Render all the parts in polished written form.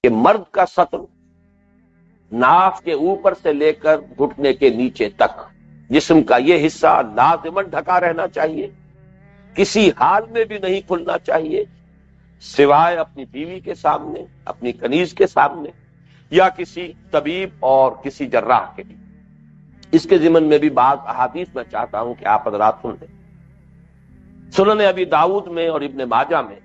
کہ مرد کا سطر ناف کے اوپر سے لے کر گھٹنے کے نیچے تک جسم کا یہ حصہ لازماً ڈھکا رہنا چاہیے، کسی حال میں بھی نہیں کھلنا چاہیے سوائے اپنی بیوی کے سامنے، اپنی کنیز کے سامنے، یا کسی طبیب اور کسی جراح کے لیے۔ اس کے ضمن میں بھی بعض احادیث میں چاہتا ہوں کہ آپ حضرات سن لیں۔ سنن ابی داؤد میں اور ابن ماجہ میں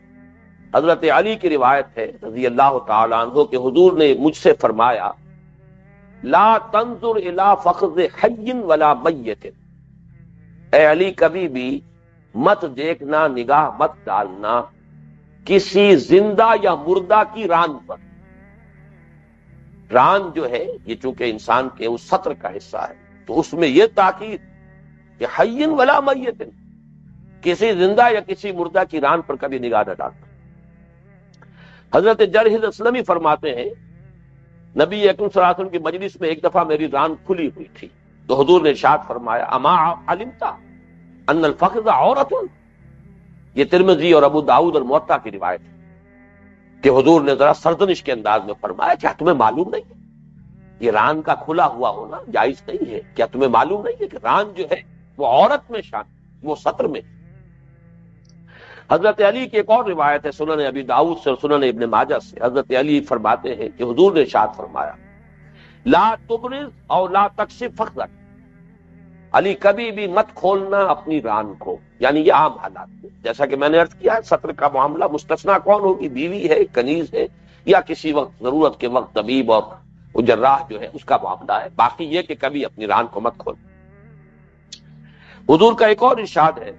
حضرت علی کی روایت ہے رضی اللہ تعالی عنہ کہ حضور نے مجھ سے فرمایا لا تنظر الی فخذ حی ولا میت، اے علی کبھی بھی مت دیکھنا، نگاہ مت ڈالنا کسی زندہ یا مردہ کی ران پر۔ ران جو ہے یہ چونکہ انسان کے اس سطر کا حصہ ہے تو اس میں یہ تاکید کہ حی ولا میت، کسی زندہ یا کسی مردہ کی ران پر کبھی نگاہ نہ ڈالنا۔ حضرت جرح الاسلمی فرماتے ہیں نبی اکرم صلی اللہ علیہ وسلم کی مجلس میں ایک دفعہ میری ران کھلی ہوئی تھی تو حضور نے ارشاد فرمایا اما علمت ان الفخذ عورت، یہ ترمذی اور ابو داؤد اور موطا کی روایت ہے کہ حضور نے ذرا سرزنش کے انداز میں فرمایا کیا تمہیں معلوم نہیں ہے یہ ران کا کھلا ہوا ہونا جائز نہیں ہے؟ کیا تمہیں معلوم نہیں ہے کہ ران جو ہے وہ عورت میں شامل، وہ سطر میں۔ حضرت علی کی ایک اور روایت ہے سنن ابی داؤد سے اور سنن ابن ماجہ سے، حضرت علی فرماتے ہیں کہ حضور نے ارشاد فرمایا لا تبرز او لا تکشف فخذک، علی کبھی بھی مت کھولنا اپنی ران کو، یعنی یہ عام حالات میں، جیسا کہ میں نے عرض کیا ہے سطر کا معاملہ مستثنا کون ہوگی؟ بیوی ہے، کنیز ہے، یا کسی وقت ضرورت کے وقت طبیب اور وہ جراح جو ہے اس کا معاملہ ہے، باقی یہ کہ کبھی اپنی ران کو مت کھول۔ حضور کا ایک اور ارشاد ہے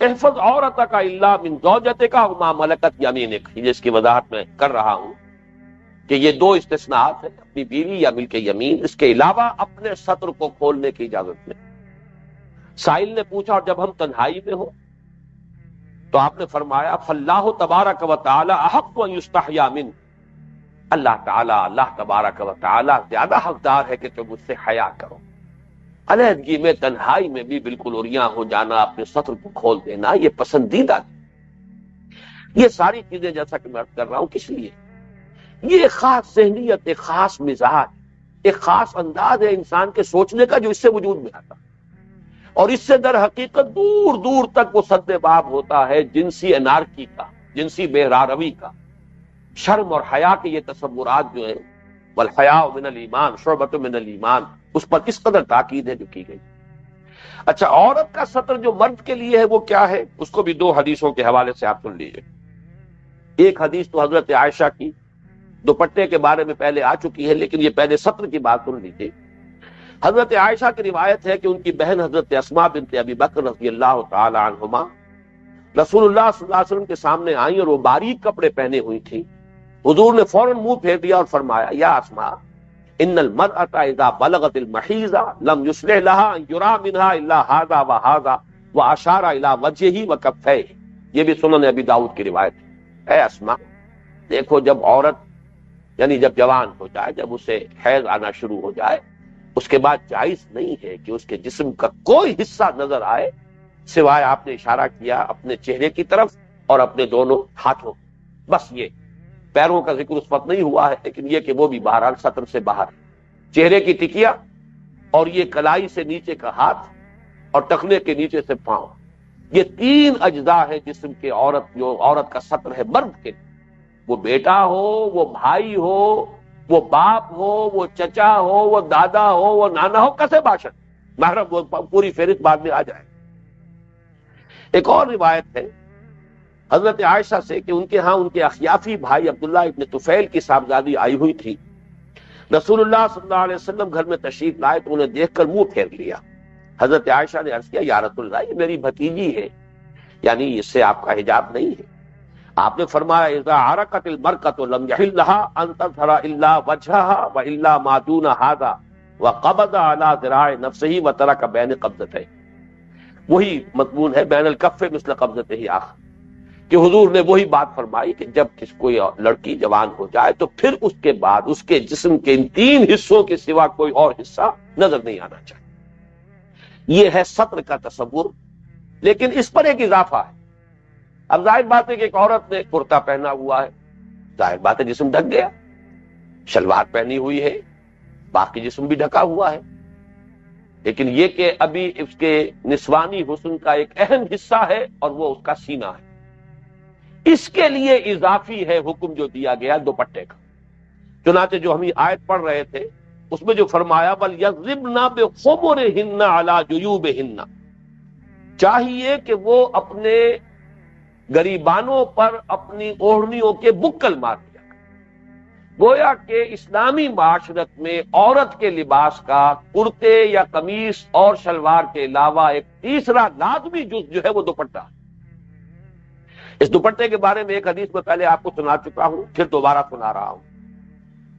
احفظ عورتک الا من زوجتک وما ملکت یمینک، جس کی وضاحت میں کر رہا ہوں کہ یہ دو استثناءات ہیں، اپنی بیوی یا ملک یمین، اس کے علاوہ اپنے سطر کو کھولنے کی اجازت نہیں۔ سائل نے پوچھا اور جب ہم تنہائی میں ہو تو آپ نے فرمایا فاللہ تبارک و تعالی احق ان یستحیا منہ، اللہ تبارک و تعالی زیادہ حقدار ہے کہ تم اس سے حیا کرو۔ علیحدگی میں تنہائی میں بھی بالکل عریاں ہو جانا، اپنے سطر کو کھول دینا، یہ پسندیدہ ہے۔ یہ ساری چیزیں جیسا کہ میں عرض کر رہا ہوں کس لیے؟ یہ ایک خاص ذہنیت، ایک خاص مزاج، ایک خاص انداز ہے انسان کے سوچنے کا جو اس سے وجود میں آتا، اور اس سے در حقیقت دور دور تک وہ سد باب ہوتا ہے جنسی انارکی کا، جنسی بہراروی کا، شرم اور حیا کے یہ تصورات جو ہیں، والحیاء من الایمان شعبۃ من الایمان، اس پر کس قدر تاکید ہے جو کی گئی۔ اچھا، عورت کا سطر جو مرد کے لیے ہے وہ کیا ہے؟ اس کو بھی دو حدیثوں کے حوالے سے آپ سن لیجیے۔ ایک حدیث تو حضرت عائشہ کی دوپٹے کے بارے میں پہلے آ چکی ہے، لیکن یہ پہلے سطر کی بات سن لیجیے۔ حضرت عائشہ کی روایت ہے کہ ان کی بہن حضرت اسماء بنت ابی بکر رضی اللہ تعالی عنہما رسول اللہ صلی اللہ علیہ وسلم کے سامنے آئیں اور وہ باریک کپڑے پہنے ہوئی تھیں۔ حضور نے فوراً منہ پھیر دیا اور فرمایا یا اسماء ان المرأة اذا بلغت المحیض لم یصلح لها ان یرى منها الا هذا وهذا واشار الى وجهه وکفیه، یہ بھی سنن ابی داؤد کی روایت ہے۔ اے اسماء، دیکھو جب عورت یعنی جب جوان ہو جائے، جب اسے حیض آنا شروع ہو جائے، اس کے بعد جائز نہیں ہے کہ اس کے جسم کا کوئی حصہ نظر آئے سوائے آپ نے اشارہ کیا اپنے چہرے کی طرف اور اپنے دونوں ہاتھوں، بس یہ پیروں کا ذکر اس وقت نہیں ہوا ہے، لیکن یہ کہ وہ بھی بہرحال سطر سے باہر، چہرے کی ٹکیا اور یہ کلائی سے نیچے کا ہاتھ اور ٹخنے کے نیچے سے پاؤں، یہ تین اجزاء ہے جسم کے عورت، جو عورت کا سطر ہے مرد کے، وہ بیٹا ہو، وہ بھائی ہو، وہ باپ ہو، وہ چچا ہو، وہ دادا ہو، وہ نانا ہو، کسے باشد محرم، وہ پوری فہرست بعد میں آ جائے۔ ایک اور روایت ہے حضرت عائشہ سے کہ ان کے ہاں ان کے اخیافی بھائی عبداللہ ابن طفیل کی صاحبزادی آئی ہوئی تھی، رسول اللہ صلی اللہ علیہ وسلم گھر میں تشریف لائے تو انہیں دیکھ کر منہ پھیر لیا۔ حضرت عائشہ نے عرض کیا یا رسول اللہ، یہ میری بھتیجی ہے، یعنی اس سے آپ کا حجاب نہیں ہے۔ آپ نے فرمایا اذا عرقت المرأة لم يحل لها ان تظهر الا وجهها والا ما دون هذا وقبض على ذراع نفسه وترك بين قبضتين، وہی مضمون ہے بین الکف مثل قبضته آخر، کہ حضور نے وہی بات فرمائی کہ جب کوئی لڑکی جوان ہو جائے تو پھر اس کے بعد اس کے جسم کے ان تین حصوں کے سوا کوئی اور حصہ نظر نہیں آنا چاہیے۔ یہ ہے سطر کا تصور، لیکن اس پر ایک اضافہ ہے۔ اب ظاہر بات ہے کہ ایک عورت نے کرتا پہنا ہوا ہے، ظاہر بات ہے جسم ڈھک گیا، شلوار پہنی ہوئی ہے، باقی جسم بھی ڈھکا ہوا ہے، لیکن یہ کہ ابھی اس کے نسوانی حسن کا ایک اہم حصہ ہے اور وہ اس کا سینہ ہے، اس کے لیے اضافی ہے حکم جو دیا گیا دوپٹے کا۔ چنانچہ جو ہم یہ آیت پڑھ رہے تھے اس میں جو فرمایا وَلْيَضْرِبْنَ بِخُمُرِهِنَّ عَلَى جُيُوبِهِنَّ، چاہیے کہ وہ اپنے گریبانوں پر اپنی اوڑھنیوں کے بکل مار دیا۔ گویا کہ اسلامی معاشرت میں عورت کے لباس کا کرتے یا قمیص اور شلوار کے علاوہ ایک تیسرا لازمی جز جو ہے وہ دوپٹہ۔ اس دوپٹے کے بارے میں ایک حدیث میں پہلے آپ کو سنا چکا ہوں، پھر دوبارہ سنا رہا ہوں۔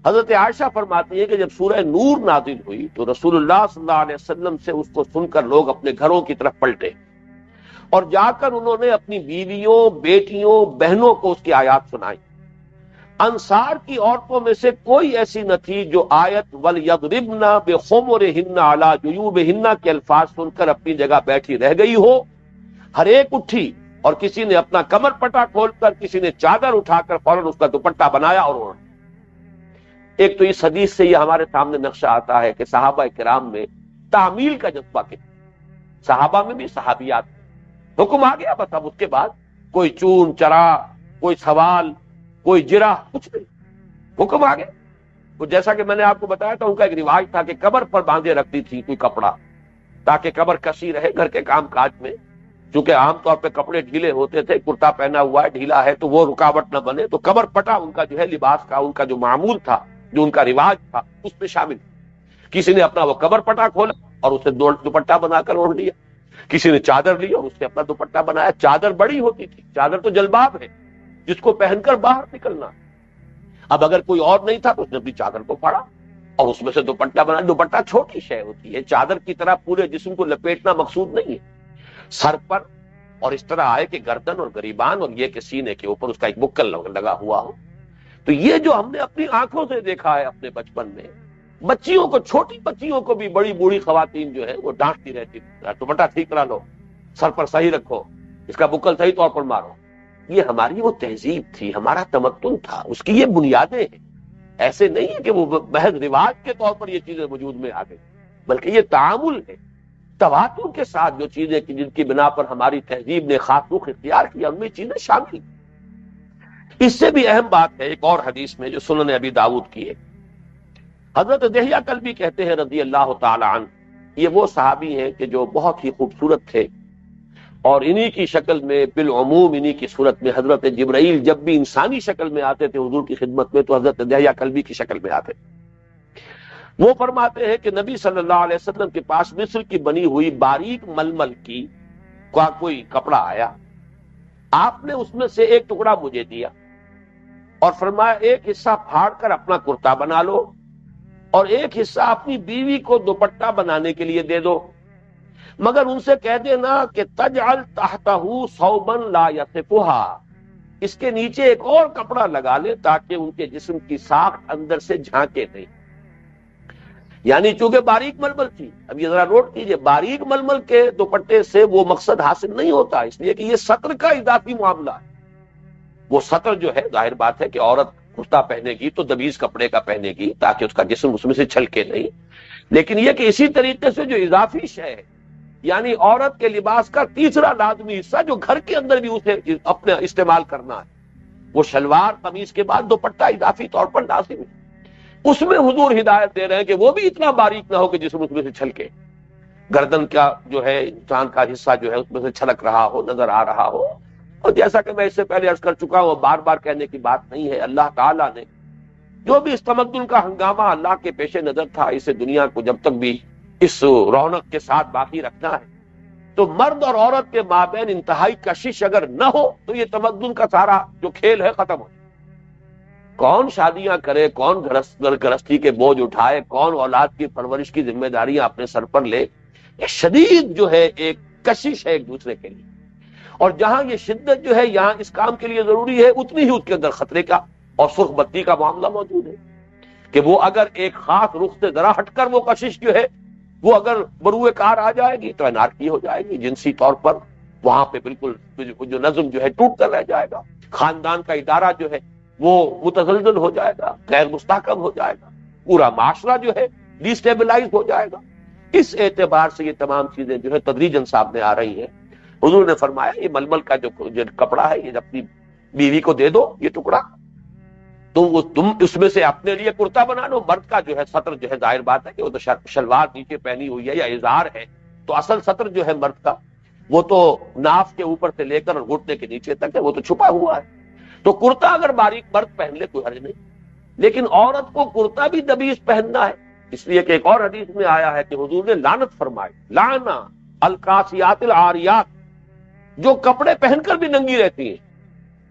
حضرت عائشہ فرماتی ہے کہ جب سورہ نور نازل ہوئی تو رسول اللہ صلی اللہ علیہ وسلم سے اس کو سن کر لوگ اپنے گھروں کی طرف پلٹے اور جا کر انہوں نے اپنی بیویوں، بیٹیوں، بہنوں کو اس کی آیات سنائی۔ انصار کی عورتوں میں سے کوئی ایسی نہ تھی جو آیت وَلْيَضْرِبْنَ بِخُمُرِهِنَّ عَلَى جُيُوبِهِنَّ کے الفاظ سن کر اپنی جگہ بیٹھی رہ گئی ہو۔ ہر ایک اٹھی اور کسی نے اپنا کمر پٹا کھول کر، کسی نے چادر اٹھا کر فوراً اس کا دوپٹہ بنایا اور اوڑھ۔ ایک تو اس حدیث سے یہ ہمارے سامنے نقشہ آتا ہے کہ صحابہ کرام میں تعمیل کا جذبہ کتنا، صحابہ میں بھی صحابیات میں حکم آ گیا، بس اب اس کے بعد کوئی چون چرا، کوئی سوال، کوئی جرح، کچھ نہیں، حکم آ گیا۔ تو جیسا کہ میں نے آپ کو بتایا تھا ان کا ایک رواج تھا کہ قبر پر باندھے رکھتی تھی کوئی کپڑا تاکہ قبر کسی رہے گھر کے کام کاج میں، چونکہ عام طور پہ کپڑے ڈھیلے ہوتے تھے، کرتا پہنا ہوا ہے ڈھیلا ہے تو وہ رکاوٹ نہ بنے، تو قبر پٹا ان کا جو ہے لباس کا، ان کا جو معمول تھا، جو ان کا رواج تھا اس میں شامل۔ کسی نے اپنا وہ قبر پٹا کھولا اور اسے دوپٹہ بنا کر اوڑھ لیا، کسی نے چادر لی اور اس سے اپنا دوپٹہ بنایا۔ چادر بڑی ہوتی تھی، چادر تو جلباب ہے جس کو پہن کر باہر نکلنا۔ اب اگر کوئی اور نہیں تھا تو اس نے اپنی چادر کو پھاڑا اور اس میں سے دوپٹہ بنایا۔ دوپٹہ چھوٹی شے ہوتی ہے، چادر کی طرح پورے جسم کو لپیٹنا مقصود نہیں ہے، سر پر اور اس طرح آئے کہ گردن اور گریبان اور یہ کہ سینے کے اوپر اس کا ایک بکل لگا ہوا ہو۔ تو یہ جو ہم نے اپنی آنکھوں سے دیکھا ہے اپنے بچپن میں، بچیوں کو، چھوٹی بچیوں کو بھی بڑی بوڑھی خواتین جو ہے وہ ڈانٹتی رہتی، دوپٹہ ٹھیک کرا لو، سر پر صحیح رکھو، اس کا بکل صحیح طور پر مارو۔ یہ ہماری وہ تہذیب تھی، ہمارا تمدن تھا، اس کی یہ بنیادیں ہیں۔ ایسے نہیں ہے کہ وہ محض رواج کے طور پر یہ چیزیں وجود میں آ گئی، بلکہ یہ تعامل ہے تواتر کے ساتھ، جو چیزیں جن کی بنا پر ہماری تہذیب نے خاص رخ اختیار کیا ان میں چیزیں شامل۔ اس سے بھی اہم بات ہے ایک اور حدیث میں جو سنن ابی داؤد کی ہے، حضرت دحیہ کلبی کہتے ہیں رضی اللہ تعالی عنہ، یہ وہ صحابی ہیں کہ جو بہت ہی خوبصورت تھے اور انہی کی شکل میں، بالعموم انہی کی صورت میں حضرت جبرائیل جب بھی انسانی شکل میں آتے تھے حضور کی خدمت میں تو حضرت دحیہ کلبی کی شکل میں آتے۔ وہ فرماتے ہیں کہ نبی صلی اللہ علیہ وسلم کے پاس مصر کی بنی ہوئی باریک ململ کی کوئی کپڑا آیا، آپ نے اس میں سے ایک ٹکڑا مجھے دیا اور فرمایا ایک حصہ پھاڑ کر اپنا کرتا بنا لو اور ایک حصہ اپنی بیوی کو دوپٹہ بنانے کے لیے دے دو، مگر ان سے کہہ دینا کہ تجعل تحتہ ثوبا لا یصفها، اس کے نیچے ایک اور کپڑا لگا لے تاکہ ان کے جسم کی ساخت اندر سے جھانکے نہیں۔ یعنی چونکہ باریک ململ تھی، اب یہ ذرا نوٹ کیجئے، باریک ململ کے دوپٹے سے وہ مقصد حاصل نہیں ہوتا، اس لیے کہ یہ سطر کا اضافی معاملہ ہے۔ وہ سطر جو ہے ظاہر بات ہے کہ عورت کرتا پہنے گی تو دبیز کپڑے کا پہنے گی تاکہ اس کا جسم اس میں سے چھلکے نہیں، لیکن یہ کہ اسی طریقے سے جو اضافی شے ہے، یعنی عورت کے لباس کا تیسرا لازمی حصہ جو گھر کے اندر بھی اسے اپنے استعمال کرنا ہے، وہ شلوار قمیص کے بعد دوپٹہ اضافی طور پر لازم ہے۔ اس میں حضور ہدایت دے رہے ہیں کہ وہ بھی اتنا باریک نہ ہو کہ جسم اس میں سے چھلکے، گردن کا جو ہے انسان کا حصہ جو ہے اس میں سے چھلک رہا ہو، نظر آ رہا ہو۔ اور جیسا کہ میں اس سے پہلے عرض کر چکا ہوں، بار بار کہنے کی بات نہیں ہے، اللہ تعالیٰ نے جو بھی اس تمدن کا ہنگامہ اللہ کے پیش نظر تھا، اسے دنیا کو جب تک بھی اس رونق کے ساتھ باقی رکھنا ہے تو مرد اور عورت کے مابین انتہائی کشش اگر نہ ہو تو یہ تمدن کا سارا جو کھیل ہے ختم ہو جائے۔ کون شادیاں کرے، کون گرہستی کے بوجھ اٹھائے، کون اولاد کی پرورش کی ذمہ داریاں اپنے سر پر لے، یہ شدید جو ہے ایک کشش ہے ایک دوسرے کے لیے، اور جہاں یہ شدت جو ہے یہاں اس کام کے لیے ضروری ہے اتنی ہی اس کے اندر خطرے کا اور سرخ بتی کا معاملہ موجود ہے کہ وہ اگر ایک خاص رخ سے ذرا ہٹ کر وہ کشش جو ہے وہ اگر بروئے کار آ جائے گی تو انارکی ہو جائے گی، جنسی طور پر وہاں پہ بالکل جو نظم جو ہے ٹوٹ کر رہ جائے گا، خاندان کا ادارہ جو ہے وہ متزلزل ہو جائے گا، غیر مستحکم ہو جائے گا، پورا معاشرہ جو ہے ڈیسٹیبلائز ہو جائے گا۔ اس اعتبار سے یہ تمام چیزیں جو ہے تدریجاً سامنے آ رہی ہیں۔ حضور نے فرمایا یہ ململ کا جو کپڑا ہے یہ اپنی بیوی کو دے دو، یہ ٹکڑا تم اس میں سے اپنے لیے کرتا بنا لو۔ مرد کا جو ہے سطر جو ہے ظاہر بات ہے کہ وہ تو شلوار نیچے پہنی ہوئی ہے یا اظہار ہے، تو اصل سطر جو ہے مرد کا وہ تو ناف کے اوپر سے لے کر اور گھٹنے کے نیچے تک ہے، وہ تو چھپا ہوا ہے۔ تو کرتا اگر باریک مرد پہن لے کوئی حرج نہیں، لیکن عورت کو کرتا بھی دبیز پہننا ہے، اس لیے کہ ایک اور حدیث میں آیا ہے کہ حضور نے لعنت فرمائی، لانا القاسیات العاریات، جو کپڑے پہن کر بھی ننگی رہتی ہیں،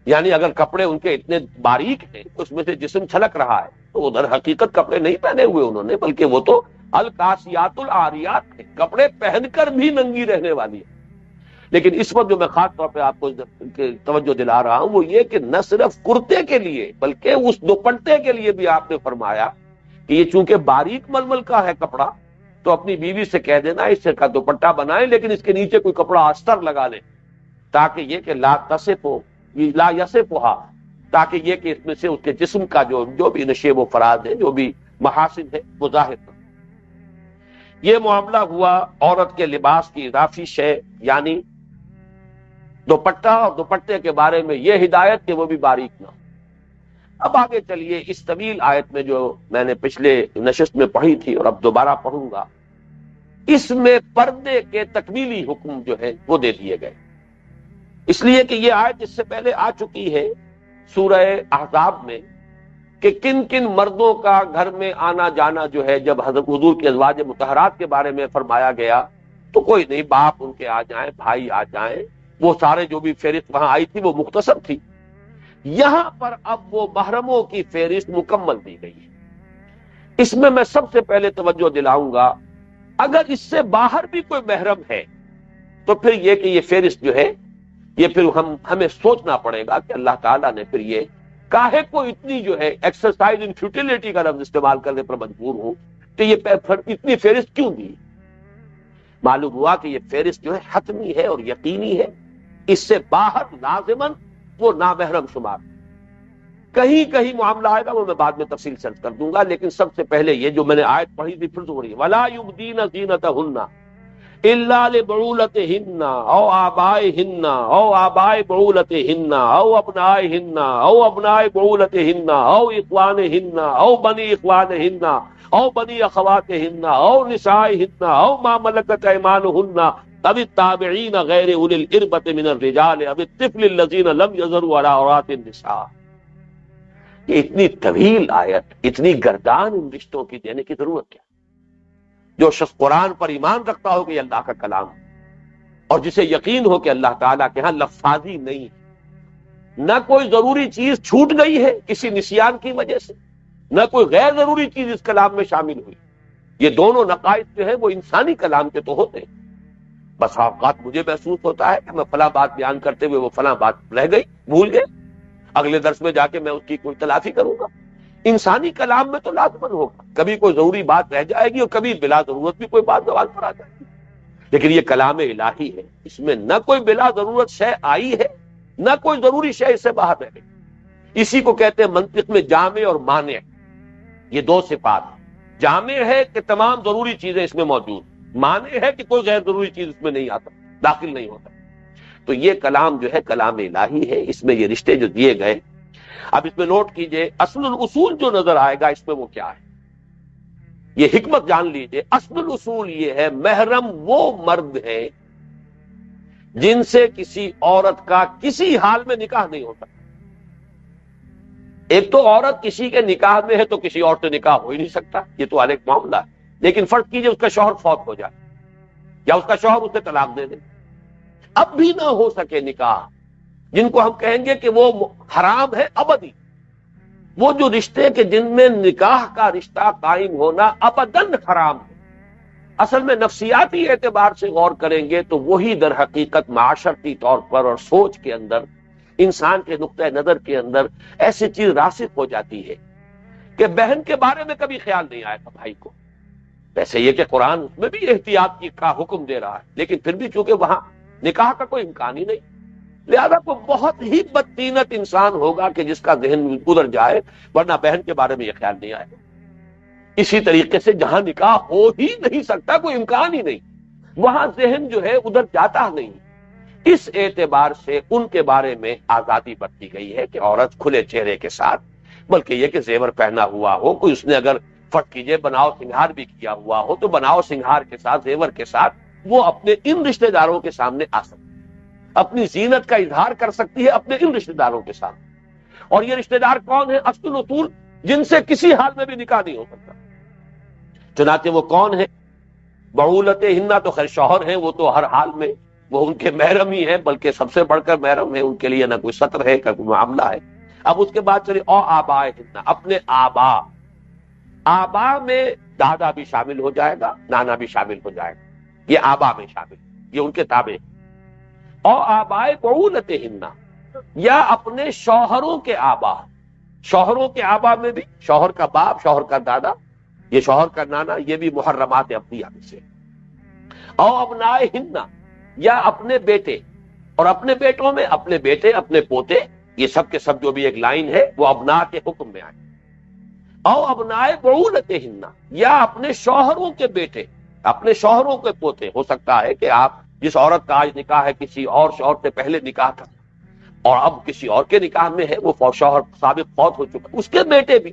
یعنی اگر کپڑے ان کے اتنے باریک ہیں اس میں سے جسم چھلک رہا ہے تو وہ در حقیقت کپڑے نہیں پہنے ہوئے انہوں نے، بلکہ وہ تو القاسیات العاریات ہیں، کپڑے پہن کر بھی ننگی رہنے والی ہے۔ لیکن اس وقت جو میں خاص طور پہ آپ کو توجہ دلا رہا ہوں وہ یہ کہ نہ صرف کرتے کے لیے بلکہ اس دوپٹے کے لیے بھی آپ نے فرمایا کہ یہ چونکہ باریک ململ کا ہے کپڑا، تو اپنی بیوی سے کہہ دینا اس سے کا دوپٹہ بنائیں، لیکن اس کے نیچے کوئی کپڑا استر لگا لیں، تاکہ یہ کہ لا یصفھا، تاکہ یہ کہ اس میں سے اس کے جسم کا جو بھی نشیب و فراز ہے، جو بھی محاسن ہے وہ ظاہر ہو۔ یہ معاملہ ہوا عورت کے لباس کی اضافی شے یعنی دوپٹہ، اور دوپٹے کے بارے میں یہ ہدایت کہ وہ بھی باریک نہ ہو۔ اب آگے چلیے اس طویل آیت میں جو میں نے پچھلے نشست میں پڑھی تھی اور اب دوبارہ پڑھوں گا، اس میں پردے کے تکمیلی حکم جو ہے وہ دے دیے گئے، اس لیے کہ یہ آیت اس سے پہلے آ چکی ہے سورہ احزاب میں کہ کن کن مردوں کا گھر میں آنا جانا جو ہے جب حضرت حضور کے ازواج مطہرات کے بارے میں فرمایا گیا تو کوئی نہیں، باپ ان کے آ جائیں، بھائی آ جائیں، وہ سارے جو بھی فہرست وہاں آئی تھی وہ مختصر تھی۔ یہاں پر اب وہ محرموں کی فہرست مکمل دی گئی ہے۔ اس میں سب سے پہلے توجہ دلاؤں گا، اگر اس سے باہر بھی کوئی محرم ہے تو پھر یہ کہ یہ فہرست جو ہے یہ پھر ہمیں سوچنا پڑے گا کہ اللہ تعالیٰ نے پھر یہ کاہے کو اتنی جو ہے ایکسرسائز ان فیوٹیلٹی کا لفظ استعمال کرنے پر مجبور ہوں کہ یہ اتنی فہرست کیوں دی۔ معلوم ہوا کہ یہ فہرست جو ہے حتمی ہے اور یقینی ہے، اس سے باہر لازماً وہ نامحرم شمار۔ کہیں کہیں معاملہ آئے گا وہ میں بعد میں تفصیل سے کر دوں گا، لیکن سب سے پہلے یہ جو میں نے آیت پڑھی تھی پھر ہو رہی ہے، وَلَا يُبْدِينَ زِينَتَهُنَّ إِلَّا لِبُعُولَتِهِنَّ أَوْ آبَائِهِنَّ أَوْ آبَاءِ بُعُولَتِهِنَّ أَوْ أَبْنَائِهِنَّ أَوْ أَبْنَاءِ بُعُولَتِهِنَّ أَوْ إِخْوَانِهِنَّ أَوْ بَنِي إِخْوَانِهِنَّ أَوْ بَنِي أَخَوَاتِهِنَّ أَوْ نِسَائِهِنَّ أَوْ مَا مَلَكَتْ أَيْمَانُهُنَّ أَوِ التَّابِعِينَ غَيْرِ أُولِي الْإِرْبَةِ مِنَ الرِّجَالِ أَوِ الطِّفْلِ الَّذِينَ لَمْ يَظْهَرُوا عَلَى عَوْرَاتِ النِّسَاءِ۔ یہ اتنی طویل آیت، اتنی گردان ان رشتوں کی دینے کی ضرورت کیا؟ جو شخص قرآن پر ایمان رکھتا ہو کہ یہ اللہ کا کلام اور جسے یقین ہو کہ اللہ تعالیٰ کے ہاں لفاظی نہیں، نہ کوئی ضروری چیز چھوٹ گئی ہے کسی نسیان کی وجہ سے، نہ کوئی غیر ضروری چیز اس کلام میں شامل ہوئی۔ یہ دونوں نقائص جو ہے وہ انسانی کلام کے تو ہوتے ہیں۔ بس اوقات مجھے محسوس ہوتا ہے کہ میں فلاں بات بیان کرتے ہوئے وہ فلاں بات رہ گئی، بھول گئے، اگلے درس میں جا کے میں اس کی کوئی تلافی کروں گا۔ انسانی کلام میں تو لازماً ہوگا، کبھی کوئی ضروری بات رہ جائے گی اور کبھی بلا ضرورت بھی کوئی بات زبان پر آ جائے گی، لیکن یہ کلام الہی ہے، اس میں نہ کوئی بلا ضرورت شے آئی ہے نہ کوئی ضروری شے اس سے باہر رہ گئی۔ اسی کو کہتے ہیں منطق میں جامع اور مانع، یہ دو صفات۔ جامع ہے کہ تمام ضروری چیزیں اس میں موجود، مانع ہے کہ کوئی غیر ضروری چیز اس میں نہیں آتا، داخل نہیں ہوتا۔ تو یہ کلام جو ہے کلام الہی ہے، اس میں یہ رشتے جو دیے گئے۔ اب اس میں نوٹ کیجئے اصل الاصول جو نظر آئے گا اس میں وہ کیا ہے، یہ حکمت جان لیجئے۔ اصل الاصول یہ ہے محرم وہ مرد ہیں جن سے کسی عورت کا کسی حال میں نکاح نہیں ہوتا۔ ایک تو عورت کسی کے نکاح میں ہے تو کسی اور سے نکاح ہو ہی نہیں سکتا، یہ تو الگ معاملہ ہے، لیکن فرض کیجئے اس کا شوہر فوت ہو جائے یا اس کا شوہر اسے طلاق دے دے، اب بھی نہ ہو سکے نکاح، جن کو ہم کہیں گے کہ وہ حرام ہے ابدی، وہ جو رشتے کے جن میں نکاح کا رشتہ قائم ہونا ابداً حرام ہے۔ اصل میں نفسیاتی اعتبار سے غور کریں گے تو وہی در حقیقت معاشرتی طور پر اور سوچ کے اندر، انسان کے نقطہ نظر کے اندر ایسی چیز راسخ ہو جاتی ہے کہ بہن کے بارے میں کبھی خیال نہیں آئے گا بھائی کو۔ ویسے یہ کہ قرآن اس میں بھی احتیاط کا حکم دے رہا ہے، لیکن پھر بھی چونکہ وہاں نکاح کا کوئی امکان ہی نہیں، لہذا کوئی بہت ہی بدتینت انسان ہوگا کہ جس کا ذہن ادھر جائے، ورنہ بہن کے بارے میں یہ خیال نہیں آئے. اسی طریقے سے جہاں نکاح ہو ہی نہیں سکتا، کوئی امکان ہی نہیں، وہاں ذہن جو ہے ادھر جاتا نہیں. اس اعتبار سے ان کے بارے میں آزادی برتی گئی ہے کہ عورت کھلے چہرے کے ساتھ، بلکہ یہ کہ زیور پہنا ہوا ہو، کوئی اس نے اگر فرض کیجئے بناؤ سنگھار بھی کیا ہوا ہو تو بناؤ سنگھار کے ساتھ، زیور کے ساتھ وہ اپنے ان رشتہ داروں کے سامنے آ سکتی، اپنی زینت کا اظہار کر سکتی ہے اپنے ان رشتہ داروں کے سامنے. اور یہ رشتہ دار کون ہیں؟ اصل اصول جن سے کسی حال میں بھی نکاح نہیں ہو سکتا. چنانچہ وہ کون ہے؟ بعولت ہننا تو خیر شوہر ہیں، وہ تو ہر حال میں وہ ان کے محرم ہی ہیں، بلکہ سب سے بڑھ کر محرم ہے، ان کے لیے نہ کوئی سطر ہے نہ کوئی معاملہ ہے. اب اس کے بعد چلیے او آبائے ہننا، اپنے آبا. آبا میں دادا بھی شامل ہو جائے گا، نانا بھی شامل ہو جائے گا، یہ آبا میں شامل، یہ ان کے تابع. او آبائے بعولت ہننا، یا اپنے شوہروں کے آبا. شوہروں کے آبا میں بھی شوہر کا باپ، شوہر کا دادا، یہ شوہر کا نانا، یہ بھی محرمات ابدیہ میں سے. او ابنائے ہننا، یا اپنے بیٹے، اور اپنے بیٹوں میں اپنے بیٹے، اپنے پوتے، یہ سب کے سب جو بھی ایک لائن ہے وہ ابنا کے حکم میں آئے. او ابنائے بعولتہن، یا اپنے شوہروں کے بیٹے، اپنے شوہروں کے پوتے. ہو سکتا ہے کہ آپ جس عورت کا آج نکاح ہے کسی اور شوہر سے پہلے نکاح تھا اور اب کسی اور کے نکاح میں ہے، وہ شوہر سابق فوت ہو چکا، اس کے بیٹے بھی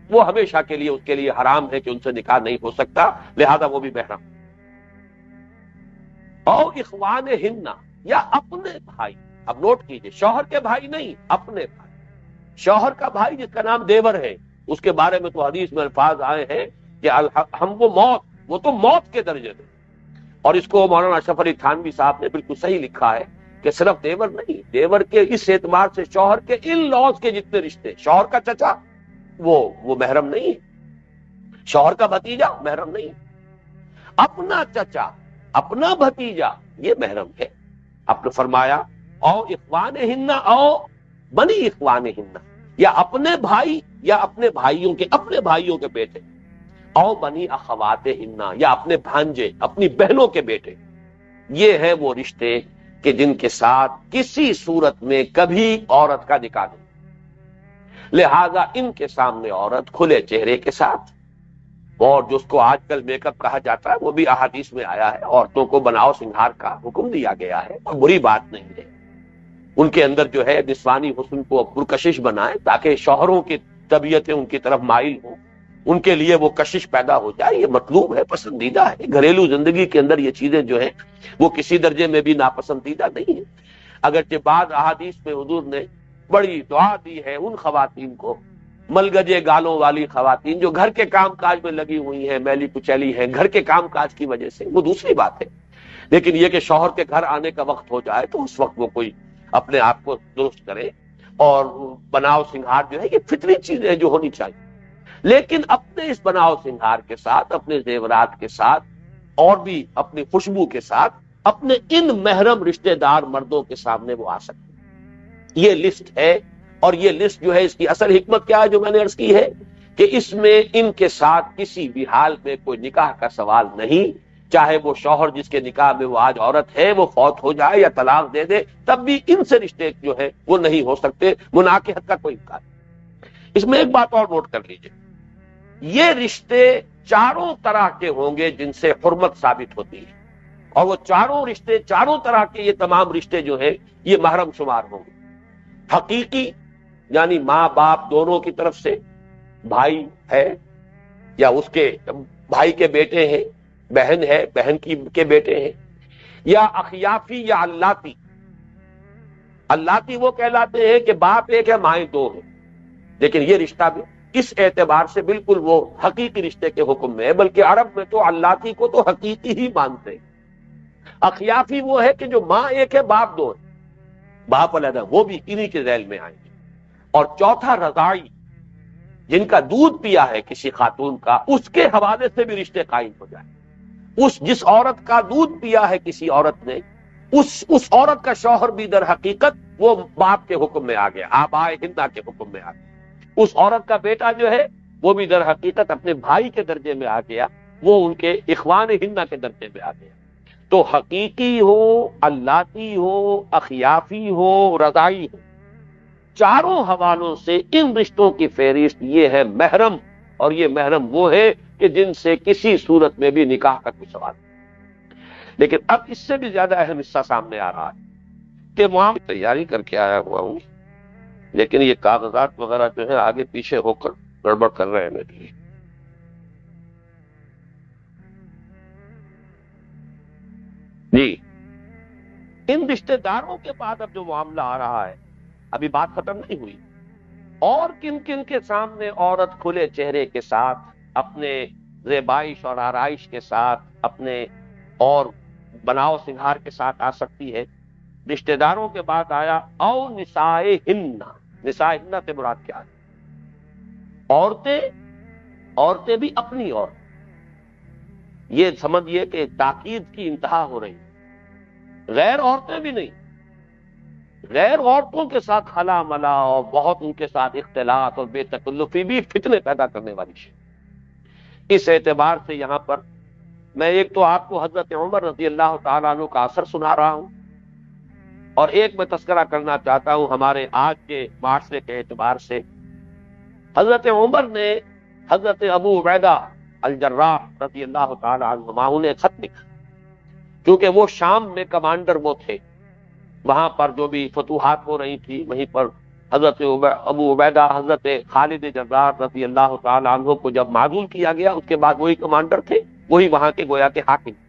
وہ ہمیشہ کے لیے اس کے لیے حرام ہے کہ ان سے نکاح نہیں ہو سکتا، لہذا وہ بھی محرم. او اخوان ہننا، یا اپنے بھائی. اب نوٹ کیجئے، شوہر کے بھائی نہیں، اپنے بھائی. شوہر کا بھائی جس کا نام دیور ہے، اس کے بارے میں تو حدیث میں الفاظ آئے ہیں کہ ہم وہ تو موت کے درجے میں. اور اس کو مولانا اشرف علی تھانوی صاحب نے بالکل صحیح لکھا ہے کہ صرف دیور نہیں، دیور کے اس اعتبار سے شوہر کے ان لاز کے جتنے رشتے، شوہر کا چچا وہ محرم نہیں ہے، شوہر کا بھتیجا محرم نہیں، اپنا چچا، اپنا بھتیجا یہ محرم ہے. آپ نے فرمایا او اخوان ہننا، او بنی اخوان ہننا، یا اپنے بھائی یا اپنے بھائیوں کے اپنے بھائیوں کے بیٹے. او بنی اخوات ہننا، یا اپنے بھانجے، اپنی بہنوں کے بیٹے. یہ ہیں وہ رشتے کہ جن کے ساتھ کسی صورت میں کبھی عورت کا نکاح نہیں. لہذا ان کے سامنے عورت کھلے چہرے کے ساتھ، اور جس کو آج کل میک اپ کہا جاتا ہے وہ بھی احادیث میں آیا ہے، عورتوں کو بناؤ سنگھار کا حکم دیا گیا ہے، اور بری بات نہیں ہے. ان کے اندر جو ہے نسوانی حسن کو پرکشش بنائیں تاکہ شوہروں کی طبیعتیں ان کی طرف مائل ہوں، ان کے لیے وہ کشش پیدا ہو جائے. یہ مطلوب ہے، پسندیدہ ہے. گھریلو زندگی کے اندر یہ چیزیں جو ہیں وہ کسی درجے میں بھی ناپسندیدہ نہیں ہیں. اگرچہ بعض احادیث میں حضور نے بڑی دعا دی ہے ان خواتین کو، ملگجے گالوں والی خواتین جو گھر کے کام کاج میں لگی ہوئی ہیں، میلی کچیلی ہیں گھر کے کام کاج کی وجہ سے، وہ دوسری بات ہے. لیکن یہ کہ شوہر کے گھر آنے کا وقت ہو جائے تو اس وقت وہ کوئی اپنے آپ کو درست کرے اور بناؤ سنگھار جو ہے یہ فطری چیز ہے جو ہونی چاہیے. لیکن اپنے اس بناؤ سنگھار کے ساتھ، اپنے زیورات کے ساتھ، اور بھی اپنی خوشبو کے ساتھ اپنے ان محرم رشتہ دار مردوں کے سامنے وہ آ سکتے. یہ لسٹ ہے، اور یہ لسٹ جو ہے اس کی اصل حکمت کیا ہے جو میں نے عرض کی ہے کہ اس میں ان کے ساتھ کسی بھی حال میں کوئی نکاح کا سوال نہیں. چاہے وہ شوہر جس کے نکاح میں وہ آج عورت ہے وہ فوت ہو جائے یا طلاق دے دے، تب بھی ان سے رشتے جو ہے وہ نہیں ہو سکتے، مناکحت کا کوئی امکان. اس میں ایک بات اور نوٹ کر لیجئے، یہ رشتے چاروں طرح کے ہوں گے جن سے حرمت ثابت ہوتی ہے، اور وہ چاروں رشتے، چاروں طرح کے یہ تمام رشتے جو ہیں یہ محرم شمار ہوں گے. حقیقی یعنی ماں باپ دونوں کی طرف سے، بھائی ہے یا اس کے بھائی کے بیٹے ہیں، بہن ہے بہن کے بیٹے ہیں، یا اخیافی یا اللاتی. اللاتی وہ کہلاتے ہیں کہ باپ ایک ہے مائیں دو ہیں، لیکن یہ رشتہ بھی اس اعتبار سے بالکل وہ حقیقی رشتے کے حکم میں ہے، بلکہ عرب میں تو اللاتی کو تو حقیقی ہی مانتے ہیں. اخیافی وہ ہے کہ جو ماں ایک ہے باپ دو ہے، باپ علیحدہ، وہ بھی انہی کے ذیل میں آئیں گے. اور چوتھا رضاعی، جن کا دودھ پیا ہے کسی خاتون کا، اس کے حوالے سے بھی رشتے قائم ہو جائیں. جس عورت کا دودھ پیا ہے کسی عورت نے، اس عورت کا شوہر بھی در حقیقت وہ باپ کے حکم میں آ گیا، آبائے ہندا کے حکم میں آ گیا. اس عورت کا بیٹا جو ہے وہ بھی در حقیقت اپنے بھائی کے درجے میں آ گیا، وہ ان کے اخوان ہندا کے درجے میں آ گیا. تو حقیقی ہو، اللتی ہو، اخیافی ہو، رضائی ہو، چاروں حوالوں سے ان رشتوں کی فہرست یہ ہے محرم، اور یہ محرم وہ ہے کہ جن سے کسی صورت میں بھی نکاح کا کوئی سوال نہیں۔ لیکن اب اس سے بھی زیادہ اہم حصہ سامنے آ رہا ہے کہ وہاں تیاری کر کے آیا ہوا ہوں، لیکن یہ کاغذات وغیرہ جو ہے آگے پیچھے ہو کر گڑبڑ کر رہے ہیں میرے لیے۔ جی، ان رشتہ داروں کے بعد اب جو معاملہ آ رہا ہے، ابھی بات ختم نہیں ہوئی، اور کن کن کے سامنے عورت کھلے چہرے کے ساتھ، اپنے زیبائش اور آرائش کے ساتھ، اپنے اور بناؤ سنگھار کے ساتھ آ سکتی ہے۔ رشتہ داروں کے بعد آیا او نسائہن۔ نسائہن سے مراد کیا ہے؟ عورتیں، عورتیں بھی اپنی عورت، یہ سمجھیے کہ تاکید کی انتہا ہو رہی ہے، غیر عورتیں بھی نہیں، غیر عورتوں کے ساتھ خلا ملا اور بہت ان کے ساتھ اختلاط اور بے تکلفی بھی فتنے پیدا کرنے والی ہے۔ اس اعتبار سے یہاں پر میں ایک تو آپ کو حضرت عمر رضی اللہ تعالیٰ عنہ کا اثر سنا رہا ہوں، اور ایک میں تذکرہ کرنا چاہتا ہوں ہمارے آج کے معاشرے کے اعتبار سے۔ حضرت عمر نے حضرت ابو عبیدہ الجراح رضی اللہ تعالیٰ عنہما انہیں خط لکھا، کیونکہ وہ شام میں کمانڈر وہ تھے، وہاں پر جو بھی فتوحات ہو رہی تھی وہیں پر حضرت ابو عبیدہ حضرت خالد جراح رضی اللہ تعالیٰ عنہ کو جب معزول کیا گیا، اس کے بعد وہی کمانڈر تھے، وہی وہاں کے گویا کے حاکم۔